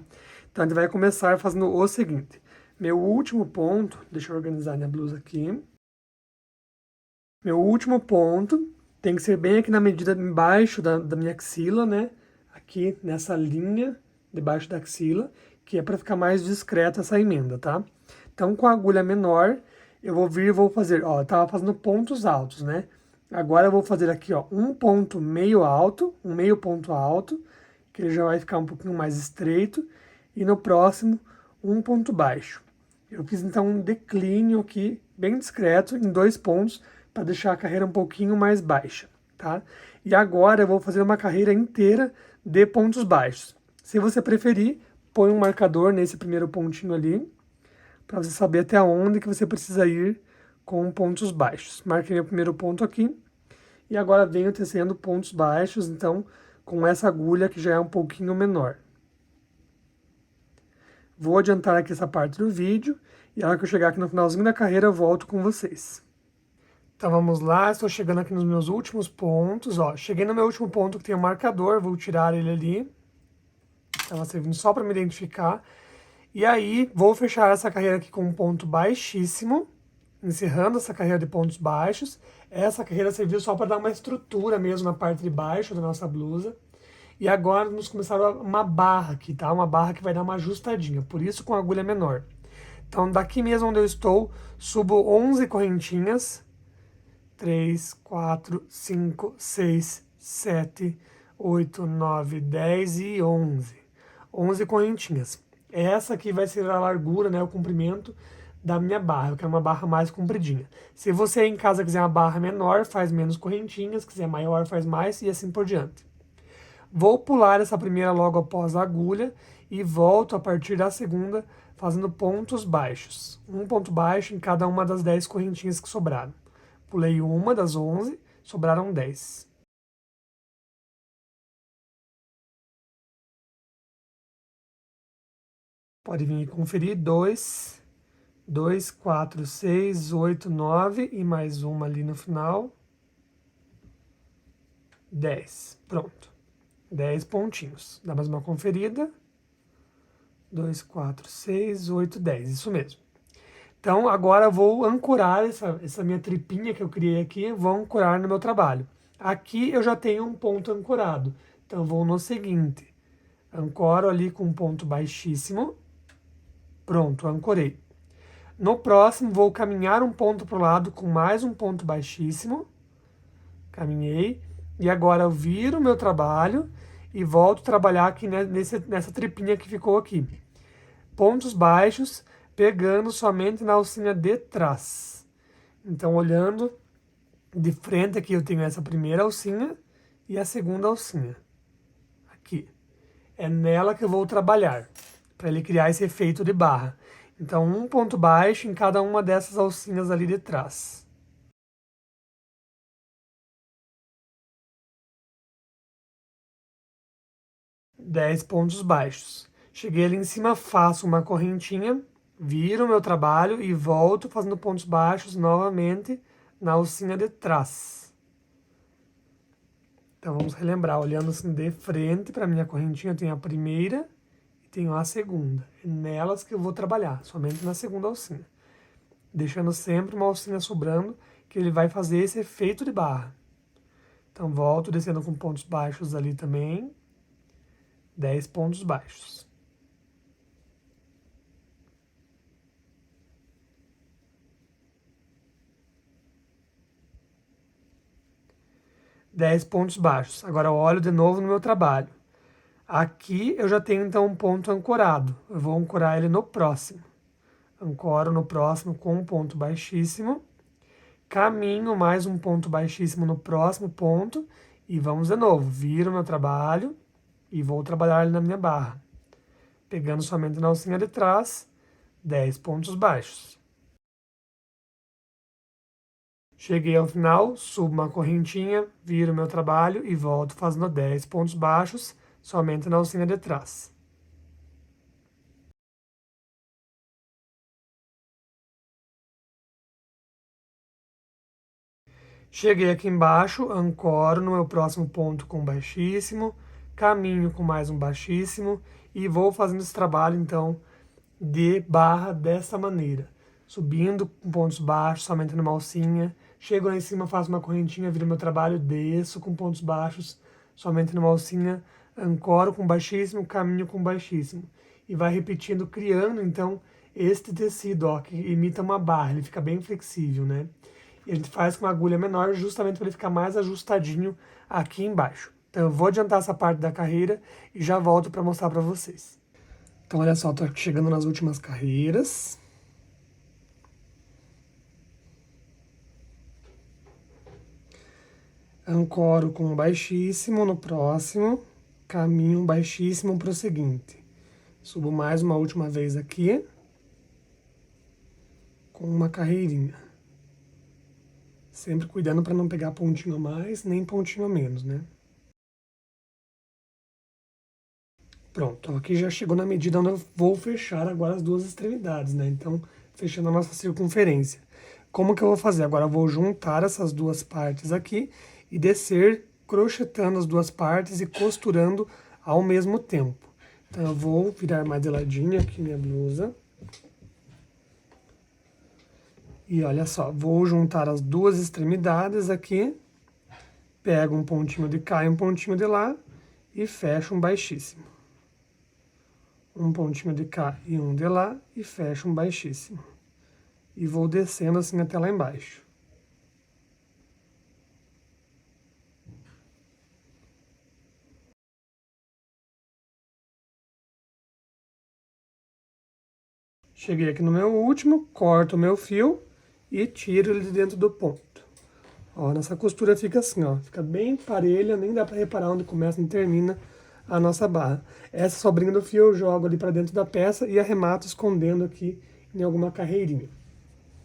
Então a gente vai começar fazendo o seguinte. Meu último ponto, deixa eu organizar minha blusa aqui. Meu último ponto tem que ser bem aqui na medida embaixo da minha axila, né? Aqui nessa linha debaixo da axila, que é para ficar mais discreta essa emenda, tá? Então com a agulha menor, eu vou vir e vou fazer, ó, eu tava fazendo pontos altos, né? Agora eu vou fazer aqui, ó, um ponto meio alto, um meio ponto alto, que ele já vai ficar um pouquinho mais estreito, e no próximo, um ponto baixo. Eu fiz então um declínio aqui, bem discreto, em 2 pontos, para deixar a carreira um pouquinho mais baixa, tá? E agora eu vou fazer uma carreira inteira de pontos baixos. Se você preferir, põe um marcador nesse primeiro pontinho ali, para você saber até onde que você precisa ir com pontos baixos. Marquei meu primeiro ponto aqui, e agora venho tecendo pontos baixos, então, com essa agulha que já é um pouquinho menor. Vou adiantar aqui essa parte do vídeo, e a hora que eu chegar aqui no finalzinho da carreira, eu volto com vocês. Então vamos lá, estou chegando aqui nos meus últimos pontos, ó. Cheguei no meu último ponto que tem um marcador, vou tirar ele ali. Estava servindo só para me identificar. E aí, vou fechar essa carreira aqui com um ponto baixíssimo, encerrando essa carreira de pontos baixos. Essa carreira serviu só para dar uma estrutura mesmo na parte de baixo da nossa blusa. E agora vamos começar uma barra aqui, tá? Uma barra que vai dar uma ajustadinha, por isso com agulha menor. Então, daqui mesmo onde eu estou, subo 11 correntinhas. 3, 4, 5, 6, 7, 8, 9, 10 e 11. 11 correntinhas. Essa aqui vai ser a largura, né, o comprimento da minha barra. Eu quero uma barra mais compridinha. Se você em casa quiser uma barra menor, faz menos correntinhas. Se quiser maior, faz mais e assim por diante. Vou pular essa primeira logo após a agulha e volto a partir da segunda fazendo pontos baixos. Um ponto baixo em cada uma das 10 correntinhas que sobraram. Pulei uma das 11, sobraram 10. Pode vir conferir. 2, 2, 4, 6, 8, 9 e mais uma ali no final. 10. Pronto. 10 pontinhos. Dá mais uma conferida. 2, 4, 6, 8, 10. Isso mesmo. Então, agora eu vou ancorar essa minha tripinha que eu criei aqui, vou ancorar no meu trabalho. Aqui eu já tenho um ponto ancorado, então eu vou no seguinte. Ancoro ali com um ponto baixíssimo. Pronto, ancorei. No próximo, vou caminhar um ponto para o lado com mais um ponto baixíssimo. Caminhei. E agora eu viro o meu trabalho e volto a trabalhar aqui nessa tripinha que ficou aqui. Pontos baixos, pegando somente na alcinha de trás. Então, olhando de frente aqui, eu tenho essa primeira alcinha e a segunda alcinha. Aqui. É nela que eu vou trabalhar, para ele criar esse efeito de barra. Então, um ponto baixo em cada uma dessas alcinhas ali de trás. Dez pontos baixos. Cheguei ali em cima, faço uma correntinha, viro o meu trabalho e volto fazendo pontos baixos novamente na alcinha de trás. Então, vamos relembrar, olhando assim de frente para a minha correntinha, eu tenho a primeira e tenho a segunda. É nelas que eu vou trabalhar, somente na segunda alcinha. Deixando sempre uma alcinha sobrando, que ele vai fazer esse efeito de barra. Então, volto descendo com pontos baixos ali também. 10 pontos baixos. 10 pontos baixos. Agora eu olho de novo no meu trabalho. Aqui eu já tenho então um ponto ancorado. Eu vou ancorar ele no próximo. Ancoro no próximo com um ponto baixíssimo. Caminho mais um ponto baixíssimo no próximo ponto. E vamos de novo. Viro meu trabalho e vou trabalhar ele na minha barra. Pegando somente na alcinha de trás, 10 pontos baixos. Cheguei ao final, subo uma correntinha, viro meu trabalho e volto fazendo 10 pontos baixos, somente na alcinha de trás. Cheguei aqui embaixo, ancoro no meu próximo ponto com baixíssimo, caminho com mais um baixíssimo e vou fazendo esse trabalho, então, de barra dessa maneira. Subindo com pontos baixos, somente numa alcinha. Chego lá em cima, faço uma correntinha, viro meu trabalho, desço com pontos baixos, somente numa alcinha, ancoro com baixíssimo, caminho com baixíssimo. E vai repetindo, criando, então, este tecido, ó, que imita uma barra, ele fica bem flexível, né? E a gente faz com uma agulha menor, justamente para ele ficar mais ajustadinho aqui embaixo. Então, eu vou adiantar essa parte da carreira e já volto para mostrar para vocês. Então, olha só, tô chegando nas últimas carreiras. Ancoro com baixíssimo no próximo, caminho baixíssimo para o seguinte. Subo mais uma última vez aqui, com uma carreirinha. Sempre cuidando para não pegar pontinho a mais, nem pontinho a menos, né? Pronto, aqui já chegou na medida onde eu vou fechar agora as duas extremidades, né? Então, fechando a nossa circunferência. Como que eu vou fazer? Agora eu vou juntar essas duas partes aqui e descer crochetando as duas partes e costurando ao mesmo tempo. Então, eu vou virar mais de ladinho aqui minha blusa. E olha só, vou juntar as duas extremidades aqui, pego um pontinho de cá e um pontinho de lá e fecho um baixíssimo. Um pontinho de cá e um de lá e fecho um baixíssimo. E vou descendo assim até lá embaixo. Cheguei aqui no meu último, corto o meu fio e tiro ele de dentro do ponto. Ó, nossa costura fica assim, ó, fica bem parelha, nem dá para reparar onde começa e termina a nossa barra. Essa sobrinha do fio eu jogo ali para dentro da peça e arremato escondendo aqui em alguma carreirinha.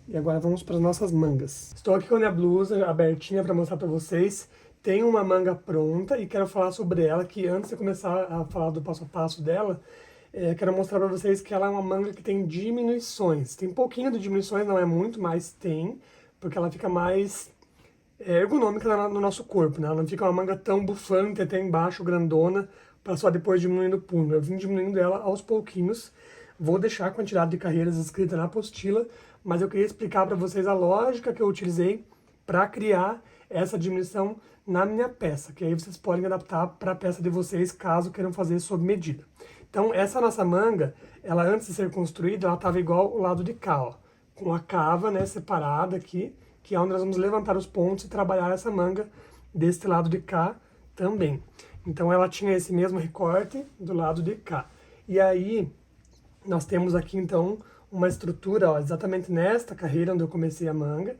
E agora vamos para as nossas mangas. Estou aqui com a minha blusa abertinha para mostrar para vocês. Tem uma manga pronta e quero falar sobre ela, que antes de começar a falar do passo a passo dela, quero mostrar para vocês que ela é uma manga que tem diminuições. Tem pouquinho de diminuições, não é muito, mas tem, porque ela fica mais ergonômica no nosso corpo, né? Ela não fica uma manga tão bufante até embaixo, grandona, para só depois diminuindo o punho. Eu vim diminuindo ela aos pouquinhos. Vou deixar a quantidade de carreiras escrita na apostila, mas eu queria explicar para vocês a lógica que eu utilizei para criar essa diminuição na minha peça, que aí vocês podem adaptar para a peça de vocês, caso queiram fazer sob medida. Então, essa nossa manga, ela antes de ser construída, ela estava igual o lado de cá, ó, com a cava, né, separada aqui, que é onde nós vamos levantar os pontos e trabalhar essa manga deste lado de cá também. Então, ela tinha esse mesmo recorte do lado de cá. E aí, nós temos aqui, então, uma estrutura, ó, exatamente nesta carreira onde eu comecei a manga.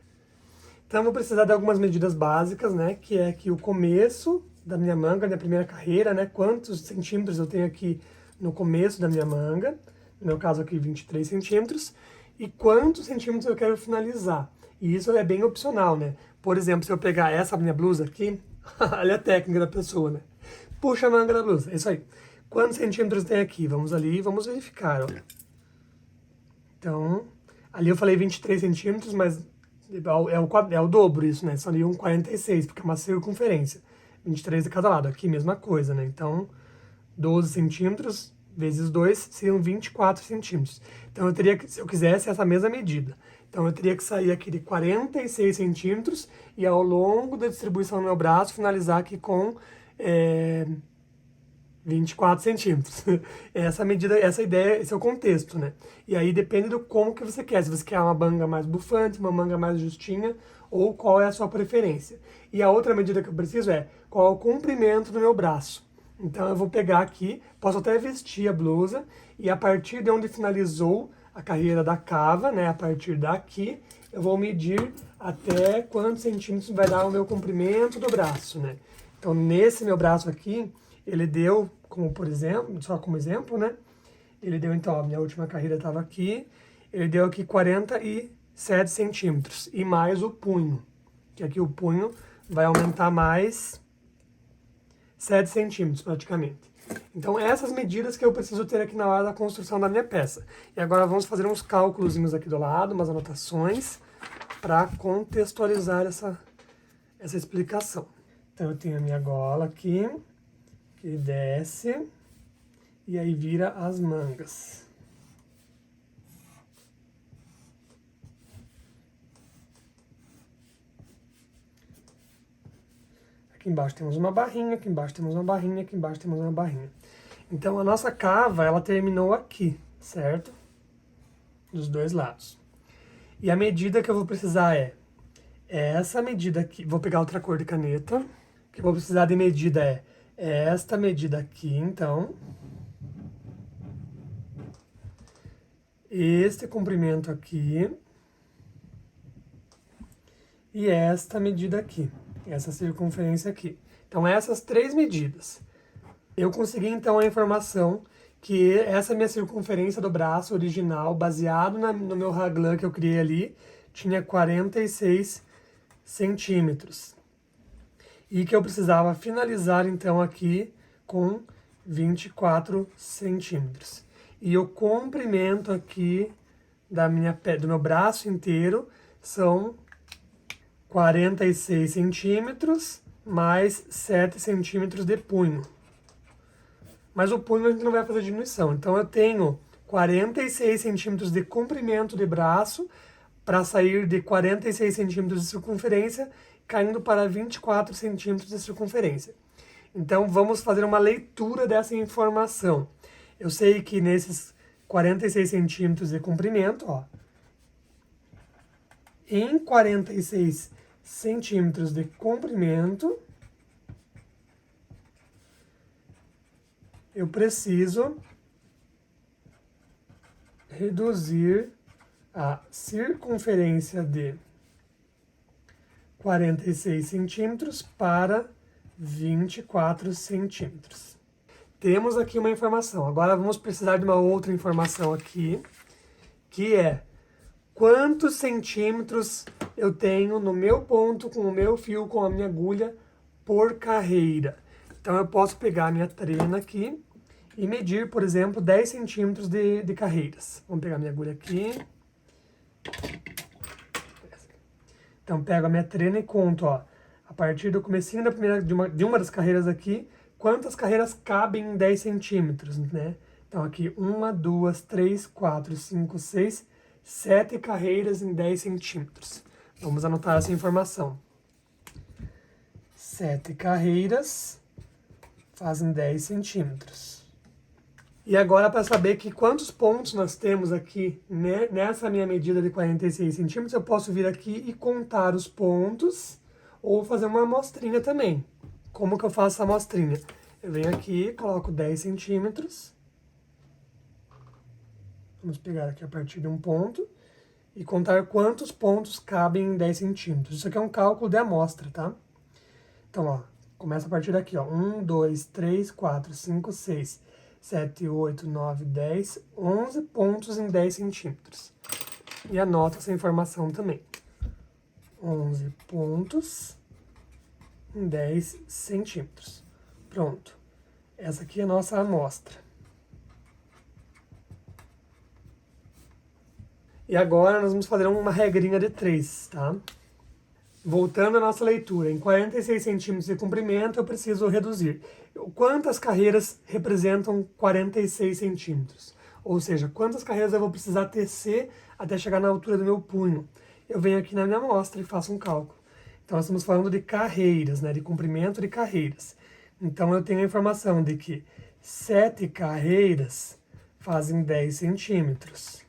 Então, eu vou precisar de algumas medidas básicas, né, que é aqui o começo da minha manga, minha primeira carreira, né, quantos centímetros eu tenho aqui no começo da minha manga, no meu caso aqui 23 centímetros, e quantos centímetros eu quero finalizar. E isso é bem opcional, né? Por exemplo, se eu pegar essa minha blusa aqui, olha a técnica da pessoa, né? Puxa a manga da blusa, é isso aí. Quantos centímetros tem aqui? Vamos ali e vamos verificar, ó. Então, ali eu falei 23 centímetros, mas é o dobro isso, né? Seriam 46, porque é uma circunferência. 23 de cada lado. Aqui, mesma coisa, né? Então, 12 centímetros vezes 2 seriam 24 centímetros. Então, eu teria que, se eu quisesse, essa mesma medida. Então, eu teria que sair aqui de 46 centímetros e, ao longo da distribuição do meu braço, finalizar aqui com 24 centímetros. Essa medida, essa ideia, esse é o contexto, né? E aí depende do como que você quer. Se você quer uma manga mais bufante, uma manga mais justinha, ou qual é a sua preferência. E a outra medida que eu preciso é qual é o comprimento do meu braço. Então eu vou pegar aqui, posso até vestir a blusa, e a partir de onde finalizou a carreira da cava, né? A partir daqui, eu vou medir até quantos centímetros vai dar o meu comprimento do braço, né? Então nesse meu braço aqui, ele deu, como por exemplo, só como exemplo, né? Ele deu, então, a minha última carreira estava aqui, ele deu aqui 47 centímetros, e mais o punho, que aqui o punho vai aumentar mais 7 centímetros, praticamente. Então, essas medidas que eu preciso ter aqui na hora da construção da minha peça. E agora vamos fazer uns cálculos aqui do lado, umas anotações, para contextualizar essa explicação. Então, eu tenho a minha gola aqui, que desce e aí vira as mangas. Aqui embaixo temos uma barrinha, aqui embaixo temos uma barrinha, aqui embaixo temos uma barrinha. Então a nossa cava, ela terminou aqui, certo? Dos dois lados. E a medida que eu vou precisar é essa medida aqui. Vou pegar outra cor de caneta. O que eu vou precisar de medida é esta medida aqui, então. Este comprimento aqui. E esta medida aqui. Essa circunferência aqui. Então, essas três medidas. Eu consegui, então, a informação que essa minha circunferência do braço original, baseado no meu raglan que eu criei ali, tinha 46 centímetros. E que eu precisava finalizar, então, aqui com 24 centímetros. E o comprimento aqui do meu braço inteiro são 46 centímetros mais 7 centímetros de punho. Mas o punho a gente não vai fazer diminuição. Então eu tenho 46 centímetros de comprimento de braço para sair de 46 centímetros de circunferência, caindo para 24 centímetros de circunferência. Então vamos fazer uma leitura dessa informação. Eu sei que nesses 46 centímetros de comprimento, ó, em 46 centímetros de comprimento, eu preciso reduzir a circunferência de 46 centímetros para 24 centímetros. Temos aqui uma informação. Agora vamos precisar de uma outra informação aqui, que é quantos centímetros eu tenho no meu ponto, com o meu fio, com a minha agulha, por carreira. Então eu posso pegar a minha trena aqui e medir, por exemplo, 10 centímetros de carreiras. Vamos pegar a minha agulha aqui. Então pego a minha trena e conto, ó, a partir do comecinho de uma das carreiras aqui, quantas carreiras cabem em 10 centímetros, né? Então aqui, 1, 2, 3, 4, 5, 6, 7 carreiras em 10 centímetros. Vamos anotar essa informação. 7 carreiras fazem 10 centímetros. E agora, para saber que quantos pontos nós temos aqui, né, nessa minha medida de 46 centímetros, eu posso vir aqui e contar os pontos, ou fazer uma amostrinha também. Como que eu faço essa amostrinha? Eu venho aqui, coloco 10 centímetros. Vamos pegar aqui a partir de um ponto e contar quantos pontos cabem em 10 centímetros. Isso aqui é um cálculo de amostra, tá? Então, ó, começa a partir daqui, ó. 1, 2, 3, 4, 5, 6, 7, 8, 9, 10, 11 pontos em 10 centímetros. E anota essa informação também. 11 pontos em 10 centímetros. Pronto. Essa aqui é a nossa amostra. E agora nós vamos fazer uma regrinha de 3, tá? Voltando à nossa leitura, em 46 centímetros de comprimento eu preciso reduzir. Quantas carreiras representam 46 centímetros? Ou seja, quantas carreiras eu vou precisar tecer até chegar na altura do meu punho? Eu venho aqui na minha amostra e faço um cálculo. Então nós estamos falando de carreiras, né? De comprimento de carreiras. Então eu tenho a informação de que 7 carreiras fazem 10 centímetros.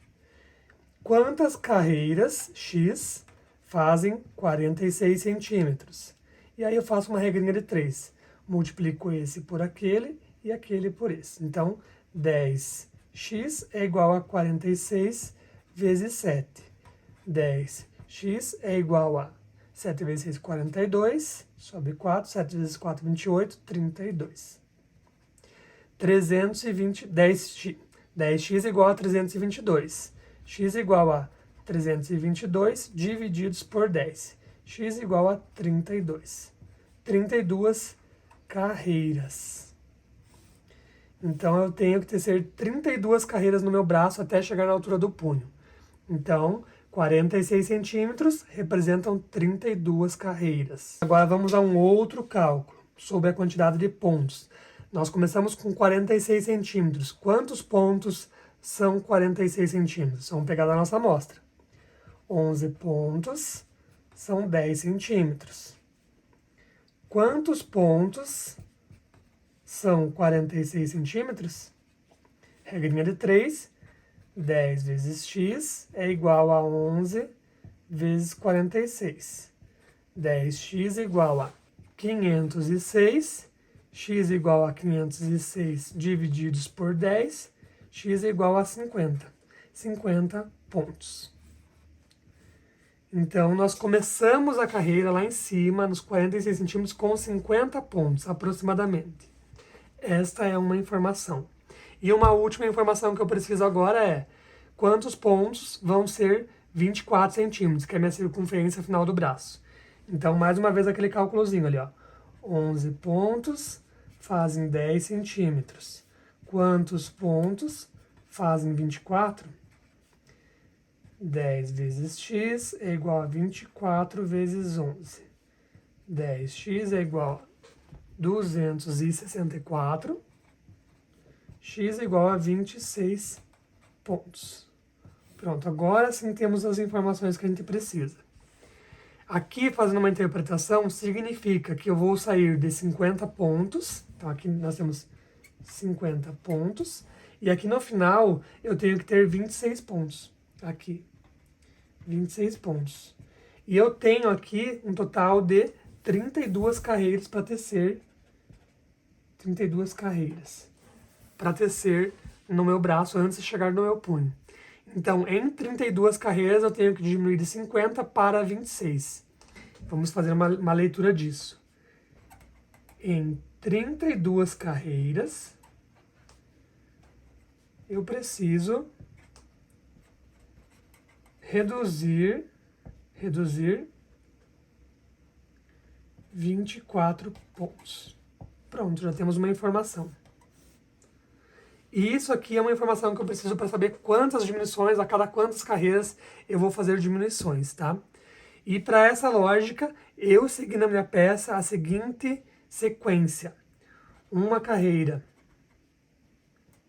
Quantas carreiras, x, fazem 46 centímetros? E aí eu faço uma regrinha de 3. Multiplico esse por aquele e aquele por esse. Então, 10x é igual a 46 vezes 7. 10x é igual a 7 vezes 6, 42, sobre 4, 7 vezes 4, 28, 32. 10x é igual a 322. X igual a 322 divididos por 10. X igual a 32. 32 carreiras. Então, eu tenho que tecer 32 carreiras no meu braço até chegar na altura do punho. Então, 46 centímetros representam 32 carreiras. Agora, vamos a um outro cálculo sobre a quantidade de pontos. Nós começamos com 46 centímetros. Quantos pontos são 46 centímetros? Vamos pegar da nossa amostra. 11 pontos são 10 centímetros. Quantos pontos são 46 centímetros? Regrinha de 3. 10 vezes x é igual a 11 vezes 46. 10x igual a 506. X igual a 506 divididos por 10. X igual a 50. 50 pontos. Então, nós começamos a carreira lá em cima, nos 46 centímetros, com 50 pontos, aproximadamente. Esta é uma informação. E uma última informação que eu preciso agora é quantos pontos vão ser 24 centímetros, que é a minha circunferência final do braço. Então, mais uma vez, aquele cálculozinho ali, ó. 11 pontos fazem 10 centímetros. Quantos pontos fazem 24? 10 vezes x é igual a 24 vezes 11. 10x é igual a 264. X é igual a 26 pontos. Pronto, agora sim temos as informações que a gente precisa. Aqui, fazendo uma interpretação, significa que eu vou sair de 50 pontos. Então, aqui nós temos 50 pontos. E aqui no final, eu tenho que ter 26 pontos. Aqui, 26 pontos. E eu tenho aqui um total de 32 carreiras para tecer. 32 carreiras para tecer no meu braço antes de chegar no meu punho. Então, em 32 carreiras, eu tenho que diminuir de 50 para 26. Vamos fazer uma leitura disso. Em 32 carreiras, eu preciso reduzir 24 pontos. Pronto, já temos uma informação. E isso aqui é uma informação que eu preciso para saber quantas diminuições, a cada quantas carreiras eu vou fazer diminuições, tá? E para essa lógica, eu segui na minha peça a seguinte sequência. Uma carreira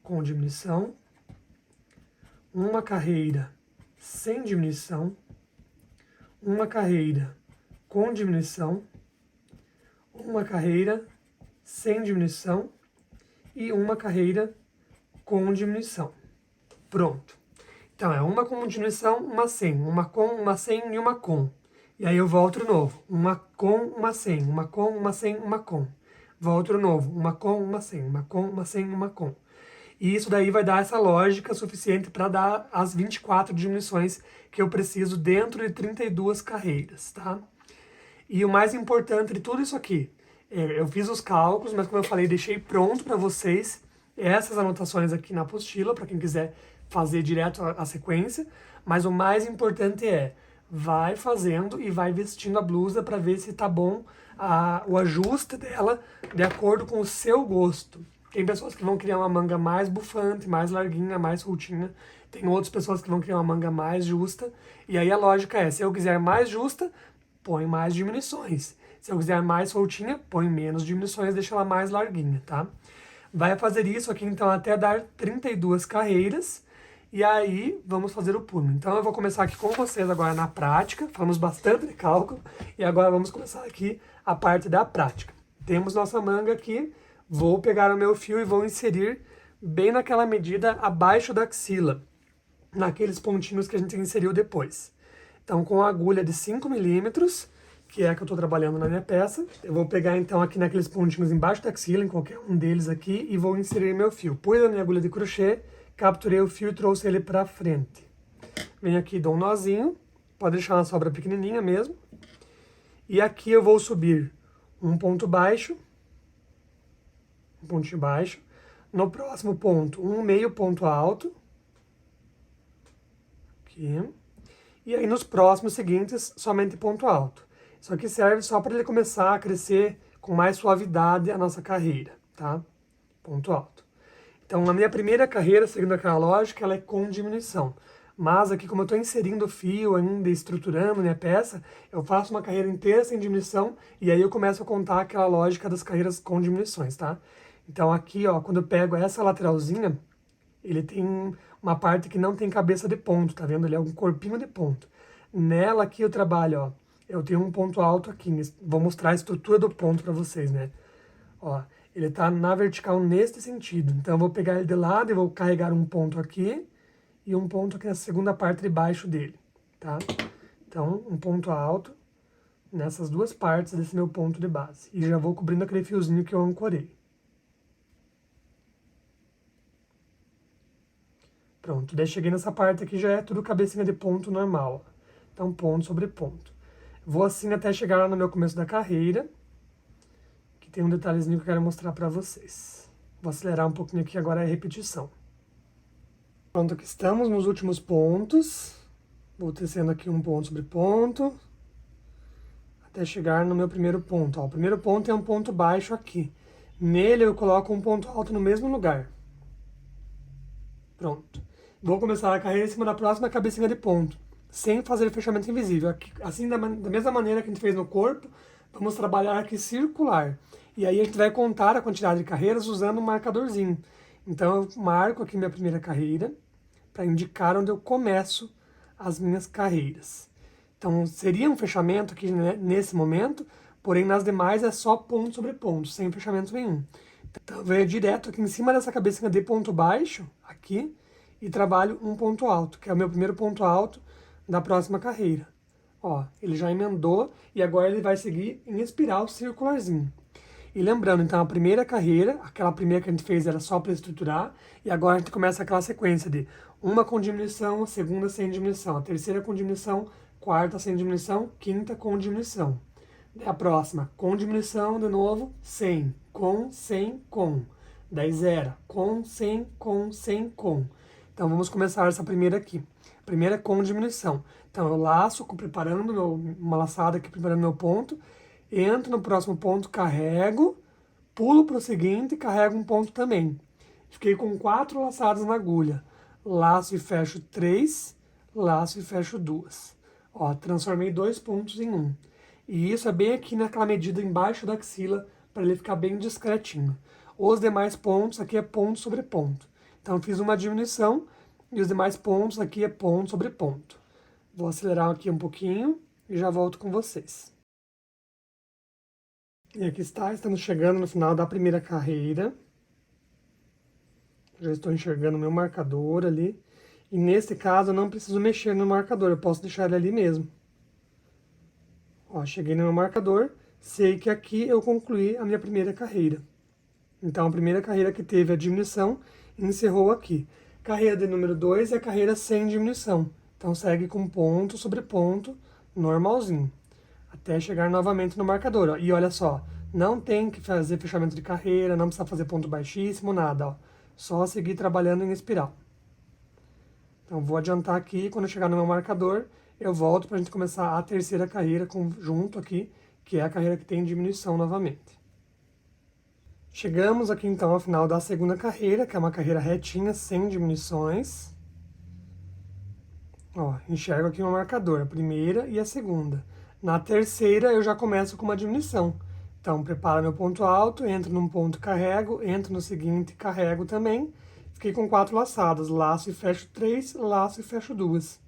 com diminuição, uma carreira sem diminuição, uma carreira com diminuição, uma carreira sem diminuição e uma carreira com diminuição. Pronto. Então, é uma com diminuição, uma sem, uma com, uma sem e uma com. E aí eu volto de novo. Uma com, uma sem, uma com, uma sem, uma com. Volto de novo. Uma com, uma sem, uma com, uma sem, uma com. E isso daí vai dar essa lógica suficiente para dar as 24 diminuições que eu preciso dentro de 32 carreiras, tá? E o mais importante de tudo isso aqui, eu fiz os cálculos, mas como eu falei, deixei pronto para vocês essas anotações aqui na apostila, para quem quiser fazer direto a sequência, mas o mais importante é, vai fazendo e vai vestindo a blusa para ver se tá bom o ajuste dela de acordo com o seu gosto. Tem pessoas que vão criar uma manga mais bufante, mais larguinha, mais soltinha. Tem outras pessoas que vão criar uma manga mais justa. E aí a lógica é, se eu quiser mais justa, põe mais diminuições. Se eu quiser mais soltinha, põe menos diminuições, deixa ela mais larguinha, tá? Vai fazer isso aqui, então, até dar 32 carreiras. E aí, vamos fazer o punho. Então, eu vou começar aqui com vocês agora na prática. Falamos bastante de cálculo. E agora vamos começar aqui a parte da prática. Temos nossa manga aqui. Vou pegar o meu fio e vou inserir bem naquela medida abaixo da axila, naqueles pontinhos que a gente inseriu depois. Então, com a agulha de 5 milímetros, que é a que eu estou trabalhando na minha peça, eu vou pegar então aqui naqueles pontinhos embaixo da axila, em qualquer um deles aqui, e vou inserir meu fio. Pus a minha agulha de crochê, capturei o fio e trouxe ele para frente. Venho aqui e dou um nozinho, pode deixar uma sobra pequenininha mesmo. E aqui eu vou subir um ponto baixo, um pontinho baixo. No próximo ponto, um meio ponto alto. Aqui. E aí nos próximos seguintes, somente ponto alto. Isso aqui serve só para ele começar a crescer com mais suavidade a nossa carreira, tá? Ponto alto. Então, a minha primeira carreira, seguindo aquela lógica, ela é com diminuição. Mas aqui, como eu estou inserindo o fio ainda, estruturando minha peça, eu faço uma carreira inteira sem diminuição e aí eu começo a contar aquela lógica das carreiras com diminuições, tá? Então aqui, ó, quando eu pego essa lateralzinha, ele tem uma parte que não tem cabeça de ponto, tá vendo? Ele é um corpinho de ponto. Nela aqui eu trabalho, ó, eu tenho um ponto alto aqui, vou mostrar a estrutura do ponto para vocês, né? Ó, ele tá na vertical neste sentido, então eu vou pegar ele de lado e vou carregar um ponto aqui e um ponto aqui na segunda parte de baixo dele, tá? Então, um ponto alto nessas duas partes desse meu ponto de base. E já vou cobrindo aquele fiozinho que eu ancorei. Pronto, daí cheguei nessa parte aqui, já é tudo cabecinha de ponto normal. Então, ponto sobre ponto. Vou assim até chegar lá no meu começo da carreira, que tem um detalhezinho que eu quero mostrar pra vocês. Vou acelerar um pouquinho aqui, agora é repetição. Pronto, aqui estamos nos últimos pontos. Vou tecendo aqui um ponto sobre ponto, até chegar no meu primeiro ponto. Ó, o primeiro ponto é um ponto baixo aqui. Nele eu coloco um ponto alto no mesmo lugar. Pronto. Vou começar a carreira em cima da próxima cabecinha de ponto, sem fazer fechamento invisível. Aqui, assim, da mesma maneira que a gente fez no corpo, vamos trabalhar aqui circular. E aí a gente vai contar a quantidade de carreiras usando um marcadorzinho. Então eu marco aqui minha primeira carreira, para indicar onde eu começo as minhas carreiras. Então, seria um fechamento aqui, né, nesse momento, porém nas demais é só ponto sobre ponto, sem fechamento nenhum. Então, eu venho direto aqui em cima dessa cabecinha de ponto baixo, aqui, e trabalho um ponto alto, que é o meu primeiro ponto alto da próxima carreira. Ó, ele já emendou e agora ele vai seguir em espiral circularzinho. E lembrando, então, a primeira carreira, aquela primeira que a gente fez era só para estruturar, e agora a gente começa aquela sequência de uma com diminuição, segunda sem diminuição, a terceira com diminuição, quarta sem diminuição, quinta com diminuição. Daí a próxima, com diminuição, de novo, sem, com, sem, com. Daí zero, com, sem, com, sem, com. Então, vamos começar essa primeira aqui. Primeira com diminuição. Então, eu laço, preparando uma laçada aqui, preparando meu ponto, entro no próximo ponto, carrego, pulo para o seguinte e carrego um ponto também. Fiquei com 4 laçadas na agulha. Laço e fecho 3, laço e fecho 2. Ó, transformei 2 pontos em 1. E isso é bem aqui naquela medida embaixo da axila, para ele ficar bem discretinho. Os demais pontos aqui é ponto sobre ponto. Então, fiz uma diminuição e os demais pontos aqui é ponto sobre ponto. Vou acelerar aqui um pouquinho e já volto com vocês. E aqui está, estamos chegando no final da primeira carreira. Já estou enxergando o meu marcador ali. E nesse caso eu não preciso mexer no marcador, eu posso deixar ele ali mesmo. Ó, cheguei no meu marcador, sei que aqui eu concluí a minha primeira carreira. Então a primeira carreira que teve a diminuição encerrou aqui. Carreira de número 2 é a carreira sem diminuição. Então segue com ponto sobre ponto, normalzinho. Até chegar novamente no marcador, ó. E olha só, não tem que fazer fechamento de carreira, não precisa fazer ponto baixíssimo, nada, ó. Só seguir trabalhando em espiral. Então vou adiantar aqui, quando eu chegar no meu marcador, eu volto para a gente começar a terceira carreira junto aqui, que é a carreira que tem diminuição novamente. Chegamos aqui então ao final da segunda carreira, que é uma carreira retinha, sem diminuições. Ó, enxergo aqui o marcador, a primeira e a segunda. Na terceira eu já começo com uma diminuição. Então, preparo meu ponto alto, entro num ponto, carrego, entro no seguinte, carrego também. Fiquei com 4 laçadas, laço e fecho 3, laço e fecho 2.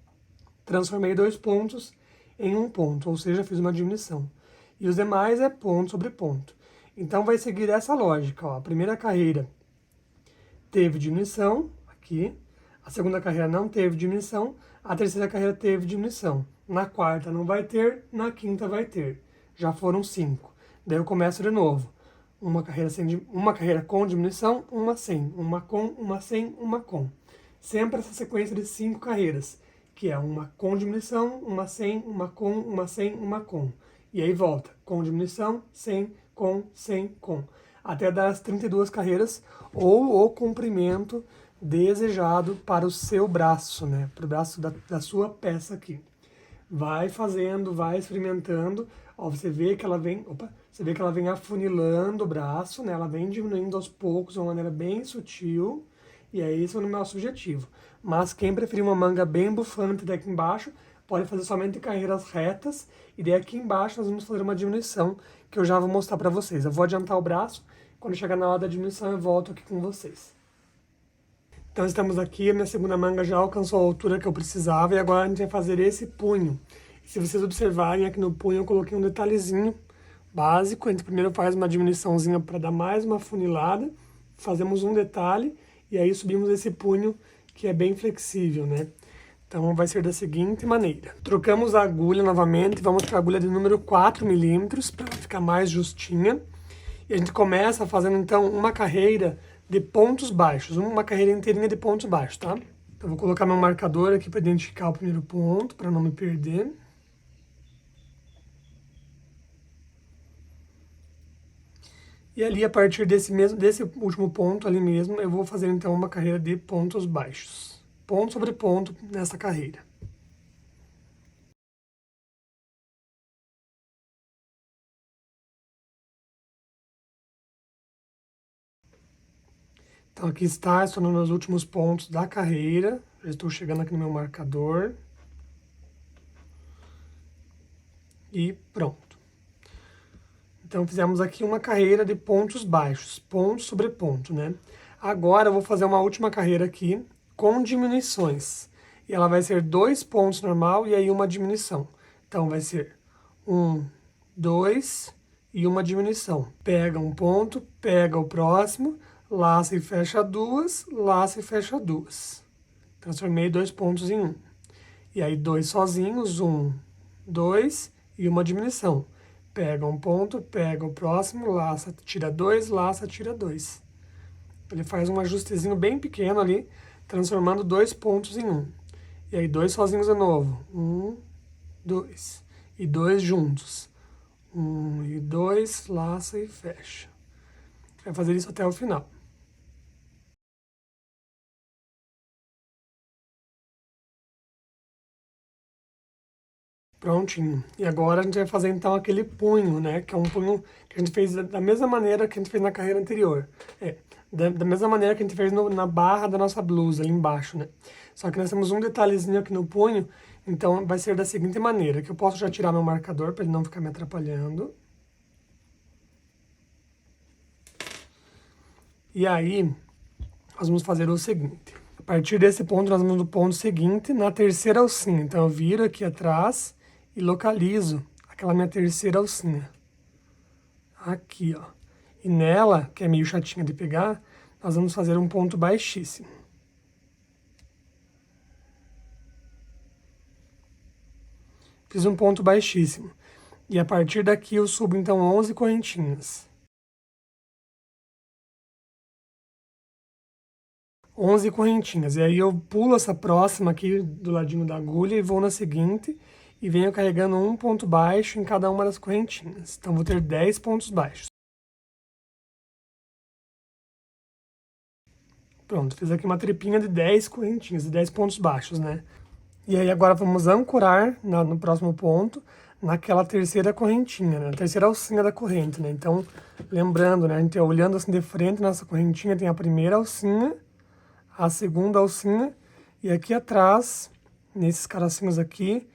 Transformei 2 pontos em um ponto, ou seja, fiz uma diminuição. E os demais é ponto sobre ponto. Então, vai seguir essa lógica, ó. A primeira carreira teve diminuição, aqui. A segunda carreira não teve diminuição. A terceira carreira teve diminuição. Na quarta não vai ter, na quinta vai ter. Já foram 5. Daí eu começo de novo. Uma carreira com diminuição, uma sem. Uma com, uma sem, uma com. Sempre essa sequência de 5 carreiras, que é uma com diminuição, uma sem, uma com, uma sem, uma com. E aí volta, com diminuição, sem, com. Até dar as 32 carreiras ou o comprimento desejado para o seu braço, né? Para o braço da sua peça aqui. Vai fazendo, vai experimentando. Ó, você vê que ela vem, afunilando o braço, né? Ela vem diminuindo aos poucos de uma maneira bem sutil. E é esse o nosso objetivo. Mas quem preferir uma manga bem bufante daqui embaixo, pode fazer somente carreiras retas. E daí aqui embaixo nós vamos fazer uma diminuição, que eu já vou mostrar para vocês. Eu vou adiantar o braço. Quando chegar na hora da diminuição, eu volto aqui com vocês. Então, estamos aqui, a minha segunda manga já alcançou a altura que eu precisava, e agora a gente vai fazer esse punho. E se vocês observarem, aqui no punho eu coloquei um detalhezinho básico. A gente primeiro faz uma diminuiçãozinha para dar mais uma funilada, fazemos um detalhe, e aí subimos esse punho, que é bem flexível, né? Então, vai ser da seguinte maneira. Trocamos a agulha novamente, vamos para a agulha de número 4 milímetros, para ela ficar mais justinha. E a gente começa fazendo, então, uma carreira de pontos baixos, uma carreira inteirinha de pontos baixos, tá? Então, vou colocar meu marcador aqui para identificar o primeiro ponto, para não me perder. E ali, a partir desse último ponto ali mesmo, eu vou fazer, então, uma carreira de pontos baixos. Ponto sobre ponto nessa carreira. Então, aqui está, estou nos meus últimos pontos da carreira. Já estou chegando aqui no meu marcador. E pronto. Então, fizemos aqui uma carreira de pontos baixos, ponto sobre ponto, né? Agora, eu vou fazer uma última carreira aqui com diminuições. E ela vai ser 2 pontos normal e aí uma diminuição. Então, vai ser 1, 2 e uma diminuição. Pega um ponto, pega o próximo, laça e fecha 2, laça e fecha 2. Transformei 2 pontos em 1. E aí 2 sozinhos, 1, 2 e uma diminuição. Pega um ponto, pega o próximo, laça, tira 2, laça, tira 2. Ele faz um ajustezinho bem pequeno ali, transformando 2 pontos em 1. E aí 2 sozinhos de novo. 1, 2. E 2 juntos. 1 e 2, laça e fecha. Vai fazer isso até o final. Prontinho. E agora a gente vai fazer então aquele punho, né? Que é um punho que a gente fez da mesma maneira que a gente fez na carreira anterior. Da mesma maneira que a gente fez na barra da nossa blusa, ali embaixo, né? Só que nós temos um detalhezinho aqui no punho, então vai ser da seguinte maneira, que eu posso já tirar meu marcador para ele não ficar me atrapalhando. E aí, nós vamos fazer o seguinte. A partir desse ponto, nós vamos no ponto seguinte, na terceira alcinha. Então, eu viro aqui atrás e localizo aquela minha terceira alcinha. Aqui, ó. E nela, que é meio chatinha de pegar, nós vamos fazer um ponto baixíssimo. Fiz um ponto baixíssimo. E a partir daqui eu subo, então, 11 correntinhas. 11 correntinhas. E aí eu pulo essa próxima aqui do ladinho da agulha e vou na seguinte e venho carregando um ponto baixo em cada uma das correntinhas. Então, vou ter 10 pontos baixos. Pronto, fiz aqui uma tripinha de 10 correntinhas, de 10 pontos baixos, né? E aí agora vamos ancorar no próximo ponto, naquela terceira correntinha, né? Na terceira alcinha da corrente, né? Então, lembrando, né? A gente olhando assim de frente, nessa correntinha tem a primeira alcinha, a segunda alcinha, e aqui atrás, nesses caracinhos aqui,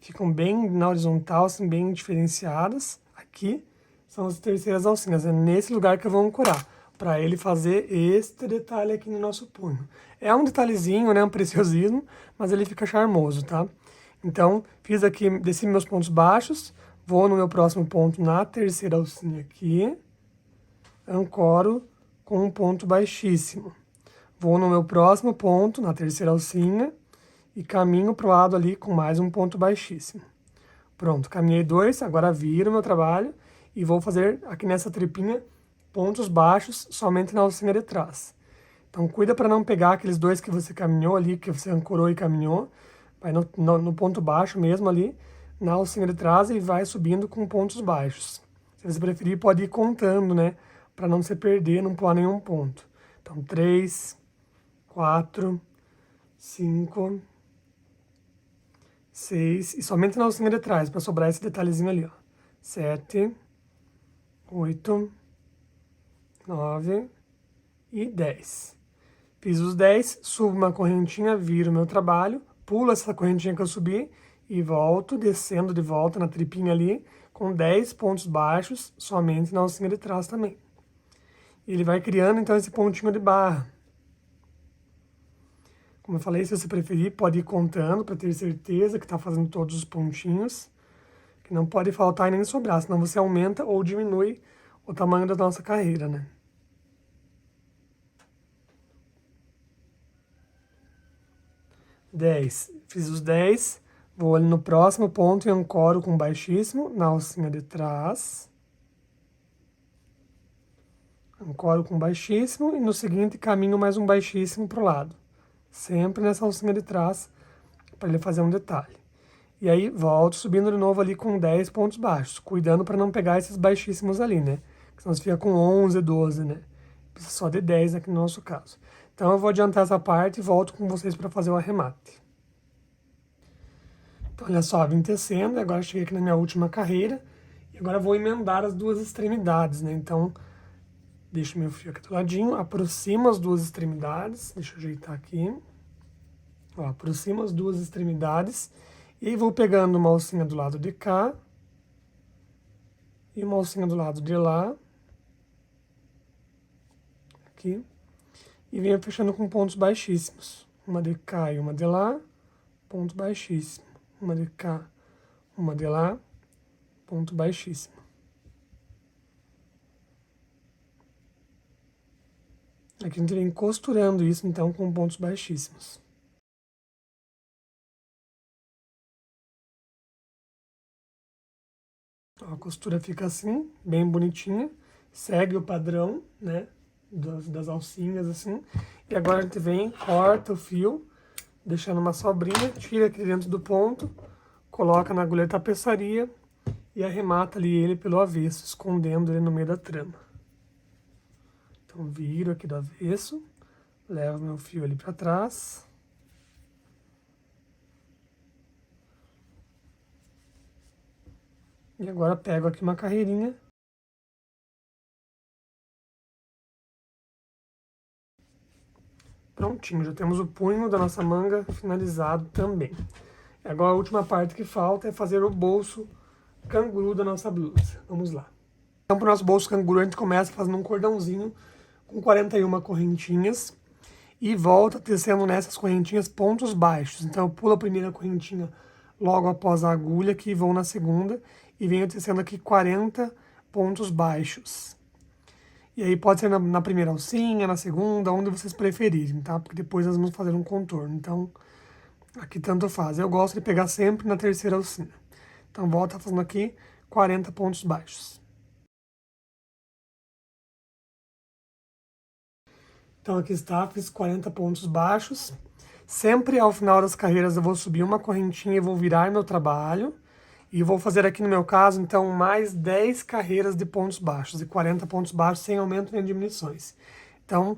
que ficam bem na horizontal, assim, bem diferenciadas, aqui, são as terceiras alcinhas. É nesse lugar que eu vou ancorar, para ele fazer este detalhe aqui no nosso punho. É um detalhezinho, né, um preciosismo, mas ele fica charmoso, tá? Então, fiz aqui, desci meus pontos baixos, vou no meu próximo ponto na terceira alcinha aqui, ancoro com um ponto baixíssimo. Vou no meu próximo ponto, na terceira alcinha, e caminho para o lado ali com mais um ponto baixíssimo. Pronto, caminhei 2, agora viro meu trabalho e vou fazer aqui nessa tripinha pontos baixos somente na alcinha de trás. Então cuida para não pegar aqueles 2 que você caminhou ali, que você ancorou e caminhou, vai no ponto baixo mesmo ali, na alcinha de trás e vai subindo com pontos baixos. Se você preferir, pode ir contando, né, para não se perder, não pular nenhum ponto. Então 3, 4, 5, 6, e somente na alcinha de trás, para sobrar esse detalhezinho ali, ó. 7, 8, 9 e 10. Fiz os 10, subo uma correntinha, viro meu trabalho, pulo essa correntinha que eu subi e volto, descendo de volta na tripinha ali, com 10 pontos baixos, somente na alcinha de trás também. E ele vai criando, então, esse pontinho de barra. Como eu falei, se você preferir, pode ir contando para ter certeza que está fazendo todos os pontinhos, que não pode faltar e nem sobrar, senão você aumenta ou diminui o tamanho da nossa carreira, né? Fiz os 10, vou ali no próximo ponto e ancoro com baixíssimo na alcinha de trás. Ancoro com baixíssimo e no seguinte caminho mais um baixíssimo para o lado. Sempre nessa alcinha de trás, para ele fazer um detalhe. E aí volto subindo de novo ali com 10 pontos baixos, cuidando para não pegar esses baixíssimos ali, né? Porque senão você fica com 11, 12, né? Precisa só de 10 aqui no nosso caso. Então eu vou adiantar essa parte e volto com vocês para fazer o arremate. Então olha só, vim tecendo, agora cheguei aqui na minha última carreira, e agora vou emendar as duas extremidades, né? Então, deixo meu fio aqui do ladinho, aproximo as duas extremidades, deixa eu ajeitar aqui. Ó, aproximo as duas extremidades, e aí vou pegando uma alcinha do lado de cá, e uma alcinha do lado de lá, aqui, e venho fechando com pontos baixíssimos. Uma de cá e uma de lá, ponto baixíssimo. Uma de cá, uma de lá, ponto baixíssimo. Aqui a gente vem costurando isso, então, com pontos baixíssimos. Ó, a costura fica assim, bem bonitinha. Segue o padrão, né, das alcinhas, assim. E agora a gente vem, corta o fio, deixando uma sobrinha, tira aqui dentro do ponto, coloca na agulha de tapeçaria e arremata ali ele pelo avesso, escondendo ele no meio da trama. Então viro aqui do avesso, levo meu fio ali para trás. E agora pego aqui uma carreirinha. Prontinho, já temos o punho da nossa manga finalizado também. Agora a última parte que falta é fazer o bolso canguru da nossa blusa. Vamos lá. Então para o nosso bolso canguru a gente começa fazendo um cordãozinho com 41 correntinhas e volta tecendo nessas correntinhas pontos baixos. Então eu pulo a primeira correntinha logo após a agulha, que vou na segunda e venho tecendo aqui 40 pontos baixos. E aí pode ser na primeira alcinha, na segunda, onde vocês preferirem, tá? Porque depois nós vamos fazer um contorno, então aqui tanto faz. Eu gosto de pegar sempre na terceira alcinha. Então volta fazendo aqui 40 pontos baixos. Então aqui está, fiz 40 pontos baixos. Sempre ao final das carreiras eu vou subir uma correntinha e vou virar meu trabalho. E vou fazer aqui no meu caso, então, mais 10 carreiras de pontos baixos, e 40 pontos baixos sem aumento nem diminuições. Então,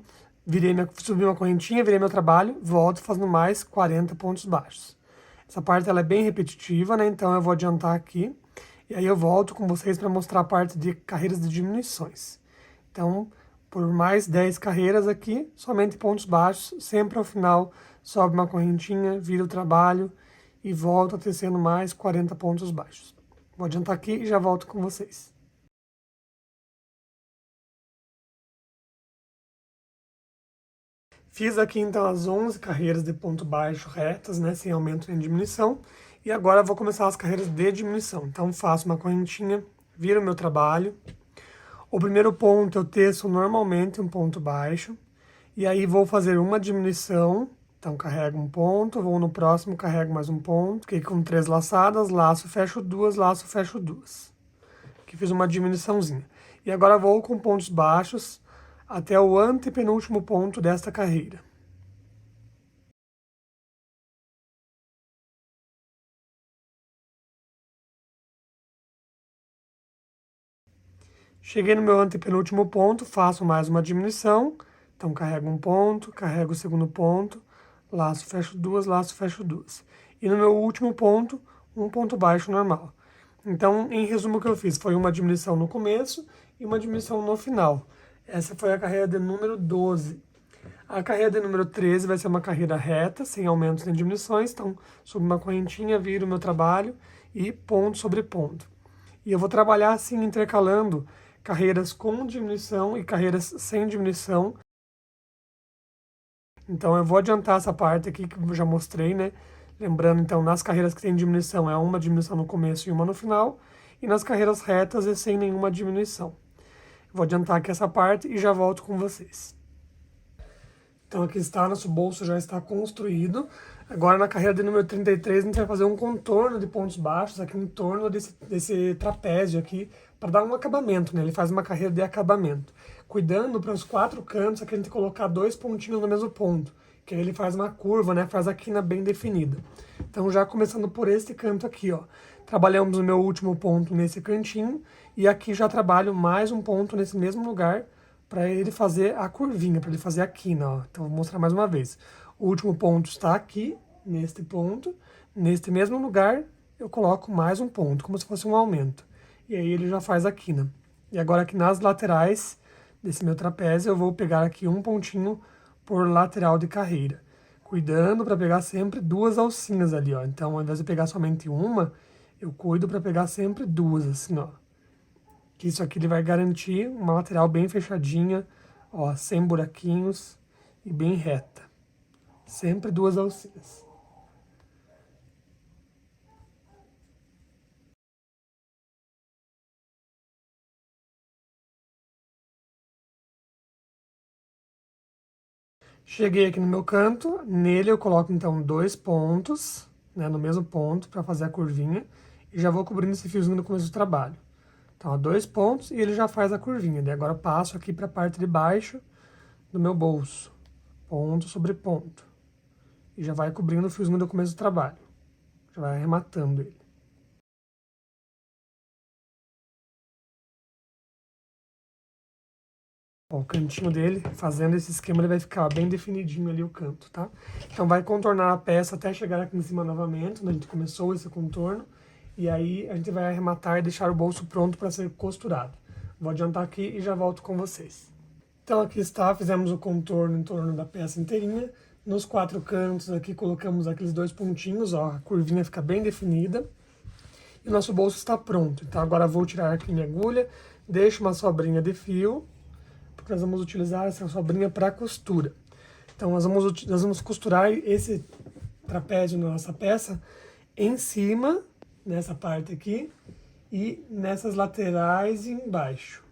subi uma correntinha, virei meu trabalho, volto fazendo mais 40 pontos baixos. Essa parte ela é bem repetitiva, né? Então eu vou adiantar aqui, e aí eu volto com vocês para mostrar a parte de carreiras de diminuições. Então, por mais 10 carreiras aqui, somente pontos baixos, sempre ao final sobe uma correntinha, vira o trabalho, e volto tecendo mais 40 pontos baixos. Vou adiantar aqui e já volto com vocês. Fiz aqui então as 11 carreiras de ponto baixo retas, né, sem aumento nem diminuição. E agora vou começar as carreiras de diminuição. Então faço uma correntinha, viro meu trabalho. O primeiro ponto eu teço normalmente um ponto baixo, e aí vou fazer uma diminuição, então carrego um ponto, vou no próximo, carrego mais um ponto, fiquei com 3 laçadas, laço, fecho duas, laço, fecho duas. Aqui fiz uma diminuiçãozinha. E agora vou com pontos baixos até o antepenúltimo ponto desta carreira. Cheguei no meu antepenúltimo ponto, faço mais uma diminuição, então carrego um ponto, carrego o segundo ponto, laço, fecho duas, laço, fecho duas. E no meu último ponto, um ponto baixo normal. Então, em resumo, o que eu fiz foi uma diminuição no começo e uma diminuição no final. Essa foi a carreira de número 12. A carreira de número 13 vai ser uma carreira reta, sem aumentos nem diminuições. Então, sob uma correntinha, viro o meu trabalho e ponto sobre ponto. E eu vou trabalhar assim, intercalando carreiras com diminuição e carreiras sem diminuição. Então, eu vou adiantar essa parte aqui que eu já mostrei, né? Lembrando, então, nas carreiras que tem diminuição, é uma diminuição no começo e uma no final. E nas carreiras retas é sem nenhuma diminuição. Vou adiantar aqui essa parte e já volto com vocês. Então, aqui está, nosso bolso já está construído. Agora, na carreira de número 33, a gente vai fazer um contorno de pontos baixos aqui em torno desse trapézio aqui, para dar um acabamento, né? Ele faz uma carreira de acabamento. Cuidando para os 4 cantos, aqui a gente colocar 2 pontinhos no mesmo ponto, que aí ele faz uma curva, né? Faz a quina bem definida. Então, já começando por este canto aqui, ó. Trabalhamos o meu último ponto nesse cantinho, e aqui já trabalho mais um ponto nesse mesmo lugar, para ele fazer a curvinha, para ele fazer a quina, ó. Então, vou mostrar mais uma vez. O último ponto está aqui, neste ponto. Neste mesmo lugar, eu coloco mais um ponto, como se fosse um aumento. E aí ele já faz a quina. E agora aqui nas laterais desse meu trapézio, eu vou pegar aqui um pontinho por lateral de carreira. Cuidando para pegar sempre 2 alcinhas ali, ó. Então, ao invés de pegar somente uma, eu cuido para pegar sempre 2, assim, ó. Que isso aqui ele vai garantir uma lateral bem fechadinha, ó, sem buraquinhos e bem reta. Sempre 2 alcinhas. Cheguei aqui no meu canto, nele eu coloco então 2 pontos, né, no mesmo ponto, para fazer a curvinha, e já vou cobrindo esse fiozinho no começo do trabalho. Então, ó, 2 pontos e ele já faz a curvinha. Daí agora eu passo aqui para a parte de baixo do meu bolso, ponto sobre ponto. E já vai cobrindo o fiozinho do começo do trabalho. Já vai arrematando ele. Ó, o cantinho dele, fazendo esse esquema, ele vai ficar bem definidinho ali o canto, tá? Então vai contornar a peça até chegar aqui em cima novamente, onde a gente começou esse contorno. E aí a gente vai arrematar e deixar o bolso pronto para ser costurado. Vou adiantar aqui e já volto com vocês. Então aqui está, fizemos o contorno em torno da peça inteirinha. Nos 4 cantos aqui colocamos aqueles 2 pontinhos, ó, a curvinha fica bem definida. E o nosso bolso está pronto. Então agora vou tirar aqui minha agulha, deixo uma sobrinha de fio, porque nós vamos utilizar essa sobrinha para costura. Então nós vamos costurar esse trapézio na nossa peça em cima, nessa parte aqui, e nessas laterais e embaixo.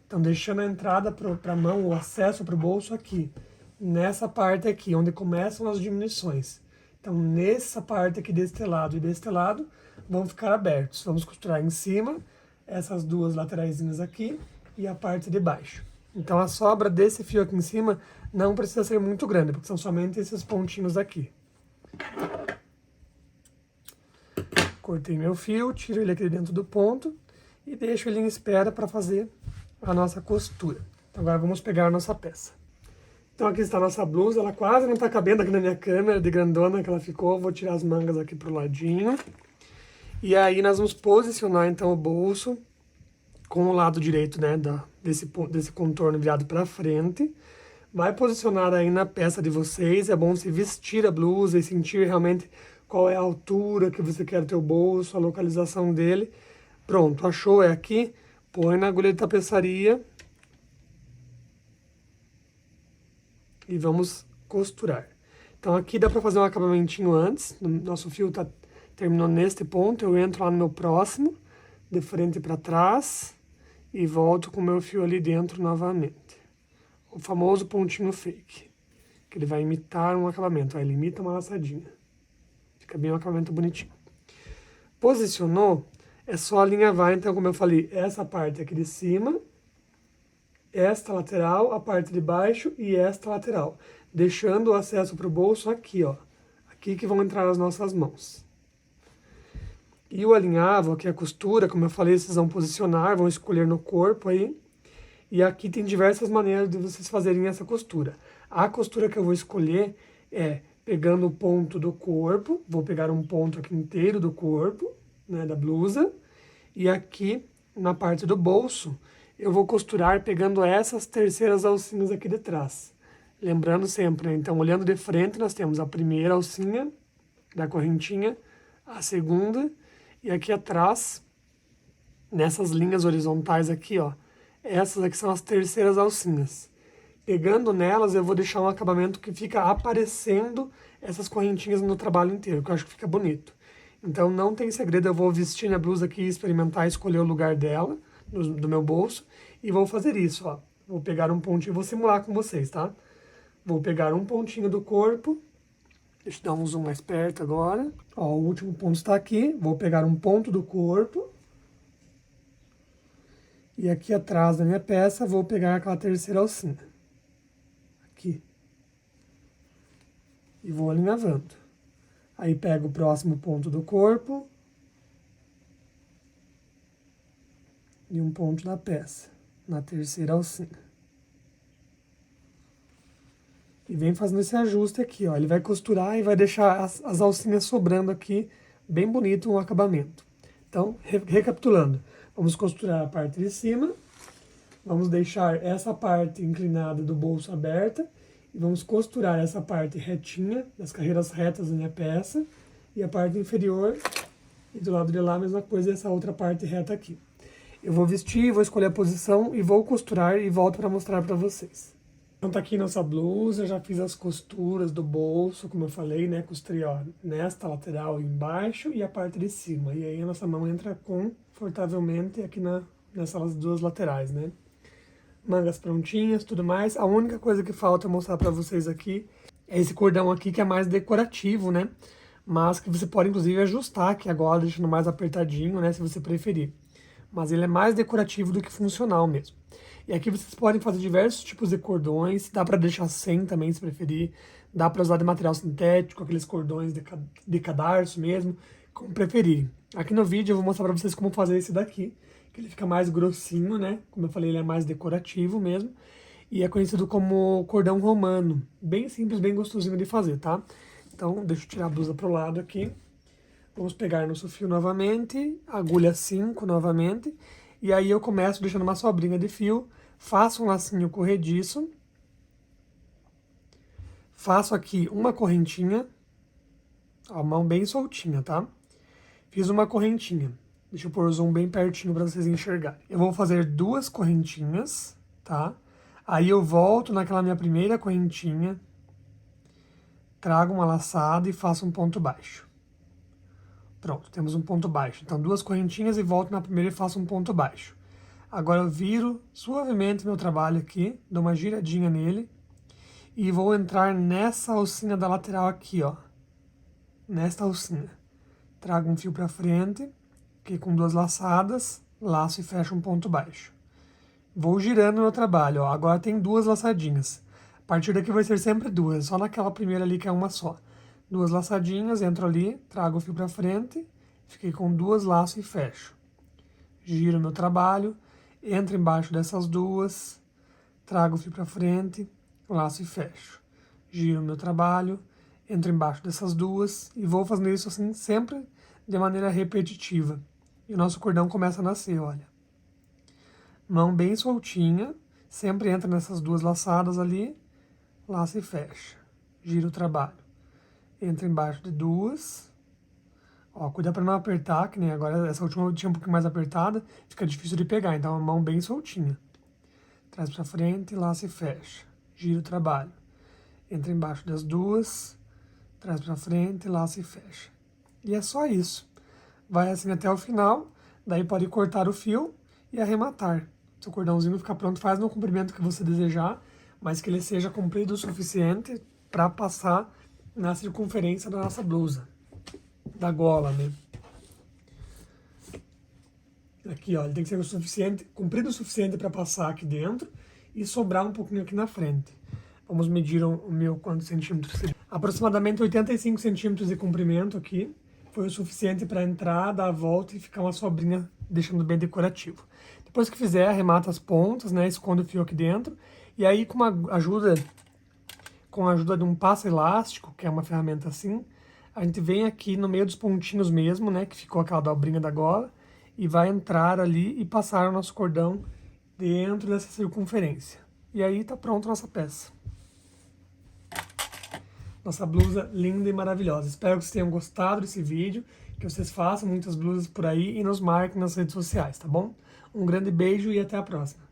Então deixando a entrada para a mão, o acesso para o bolso aqui, nessa parte aqui, onde começam as diminuições. Então nessa parte aqui deste lado e deste lado, vão ficar abertos. Vamos costurar em cima, essas 2 lateraisinhas aqui e a parte de baixo. Então a sobra desse fio aqui em cima não precisa ser muito grande, porque são somente esses pontinhos aqui. Cortei meu fio, tiro ele aqui dentro do ponto e deixo ele em espera para fazer a nossa costura. Então agora vamos pegar a nossa peça. Então aqui está a nossa blusa, ela quase não está cabendo aqui na minha câmera, de grandona que ela ficou. Vou tirar as mangas aqui pro ladinho. E aí nós vamos posicionar então o bolso com o lado direito, né, desse contorno virado para frente. Vai posicionar aí na peça de vocês. É bom se vestir a blusa e sentir realmente qual é a altura que você quer ter o bolso, a localização dele. Pronto, achou, é aqui. Põe na agulha de tapeçaria. E vamos costurar. Então aqui dá para fazer um acabamentinho antes. Nosso fio terminou neste ponto. Eu entro lá no meu próximo, de frente para trás. e volto com o meu fio ali dentro novamente. O famoso pontinho fake, que ele vai imitar um acabamento, ele imita uma laçadinha. Fica bem um acabamento bonitinho. Posicionou, é só alinhavar, então, como eu falei, essa parte aqui de cima, esta lateral, a parte de baixo e esta lateral, deixando o acesso para o bolso aqui, ó. Aqui que vão entrar as nossas mãos. E o alinhavo, que é a costura, como eu falei, vocês vão posicionar, vão escolher no corpo aí. E aqui tem diversas maneiras de vocês fazerem essa costura. A costura que eu vou escolher é pegando o ponto do corpo, vou pegar um ponto aqui inteiro do corpo, né, da blusa, e aqui na parte do bolso eu vou costurar pegando essas terceiras alcinhas aqui de trás. Lembrando sempre, né, então olhando de frente nós temos a primeira alcinha da correntinha, a segunda, e aqui atrás, nessas linhas horizontais aqui, ó, essas aqui são as terceiras alcinhas. Pegando nelas, eu vou deixar um acabamento que fica aparecendo essas correntinhas no trabalho inteiro, que eu acho que fica bonito. Então não tem segredo, eu vou vestir minha blusa aqui, experimentar, escolher o lugar dela, do meu bolso, e vou fazer isso, ó. Vou pegar um pontinho, vou simular com vocês, tá? Vou pegar um pontinho do corpo, deixa eu dar um zoom mais perto agora. Ó, o último ponto está aqui, vou pegar um ponto do corpo, e aqui atrás da minha peça, vou pegar aquela terceira alcinha. Aqui. E vou alinhavando. Aí pego o próximo ponto do corpo. E um ponto da peça, na terceira alcinha. E vem fazendo esse ajuste aqui, ó. Ele vai costurar e vai deixar as alcinhas sobrando aqui, bem bonito o acabamento. Então, recapitulando. Vamos costurar a parte de cima, vamos deixar essa parte inclinada do bolso aberta e vamos costurar essa parte retinha, das carreiras retas da minha peça, e a parte inferior, e do lado de lá a mesma coisa, essa outra parte reta aqui. Eu vou vestir, vou escolher a posição e vou costurar e volto para mostrar para vocês. Então tá aqui nossa blusa, já fiz as costuras do bolso, como eu falei, né? Costurei, ó, nesta lateral embaixo e a parte de cima. E aí a nossa mão entra confortavelmente aqui nessas duas laterais, né? Mangas prontinhas, tudo mais. A única coisa que falta mostrar pra vocês aqui é esse cordão aqui, que é mais decorativo, né? Mas que você pode, inclusive, ajustar aqui agora, deixando mais apertadinho, né? Se você preferir. Mas ele é mais decorativo do que funcional mesmo. E aqui vocês podem fazer diversos tipos de cordões, dá para deixar sem também, se preferir. Dá para usar de material sintético, aqueles cordões de cadarço mesmo, como preferirem. Aqui no vídeo eu vou mostrar para vocês como fazer esse daqui, que ele fica mais grossinho, né? Como eu falei, ele é mais decorativo mesmo. E é conhecido como cordão romano. Bem simples, bem gostosinho de fazer, tá? Então, deixa eu tirar a blusa pro lado aqui. Vamos pegar nosso fio novamente, agulha 5 novamente, e aí eu começo deixando uma sobrinha de fio, faço um lacinho corrediço, faço aqui uma correntinha, a mão bem soltinha, tá? Fiz uma correntinha, deixa eu pôr o zoom bem pertinho para vocês enxergarem. Eu vou fazer 2 correntinhas, tá? Aí eu volto naquela minha primeira correntinha, trago uma laçada e faço um ponto baixo. Pronto, temos um ponto baixo. Então, 2 correntinhas e volto na primeira e faço um ponto baixo. Agora eu viro suavemente meu trabalho aqui, dou uma giradinha nele e vou entrar nessa alcinha da lateral aqui, ó. Nesta alcinha. Trago um fio pra frente, aqui com 2 laçadas, laço e fecho um ponto baixo. Vou girando meu trabalho, ó. Agora tem 2 laçadinhas. A partir daqui vai ser sempre 2, só naquela primeira ali que é uma só. 2 laçadinhas, entro ali, trago o fio pra frente, fiquei com 2 laços e fecho. Giro meu trabalho, entro embaixo dessas 2, trago o fio pra frente, laço e fecho. Giro meu trabalho, entro embaixo dessas 2 e vou fazendo isso assim sempre de maneira repetitiva. E o nosso cordão começa a nascer, olha. Mão bem soltinha, sempre entra nessas 2 laçadas ali, laço e fecha. Giro o trabalho. Entra embaixo de 2. Ó, cuida para não apertar, que nem agora essa última eu tinha um pouquinho mais apertada, fica difícil de pegar, então a mão bem soltinha. Traz para frente, laça e fecha. Gira o trabalho. Entra embaixo das 2, traz para frente, laça e fecha. E é só isso. Vai assim até o final, daí pode cortar o fio e arrematar. Seu cordãozinho ficar pronto, faz no comprimento que você desejar, mas que ele seja comprido o suficiente para passar na circunferência da nossa blusa, da gola, né? Aqui, ó, ele tem que ser o suficiente, comprido o suficiente para passar aqui dentro e sobrar um pouquinho aqui na frente. Vamos medir o meu quantos centímetros seria. Aproximadamente 85 centímetros de comprimento aqui. Foi o suficiente para entrar, dar a volta e ficar uma sobrinha, deixando bem decorativo. Depois que fizer, arremata as pontas, né? Esconde o fio aqui dentro. E aí, com a ajuda de um passa elástico, que é uma ferramenta assim, a gente vem aqui no meio dos pontinhos mesmo, né? Que ficou aquela dobrinha da gola. E vai entrar ali e passar o nosso cordão dentro dessa circunferência. E aí tá pronta a nossa peça. Nossa blusa linda e maravilhosa. Espero que vocês tenham gostado desse vídeo, que vocês façam muitas blusas por aí e nos marquem nas redes sociais, tá bom? Um grande beijo e até a próxima.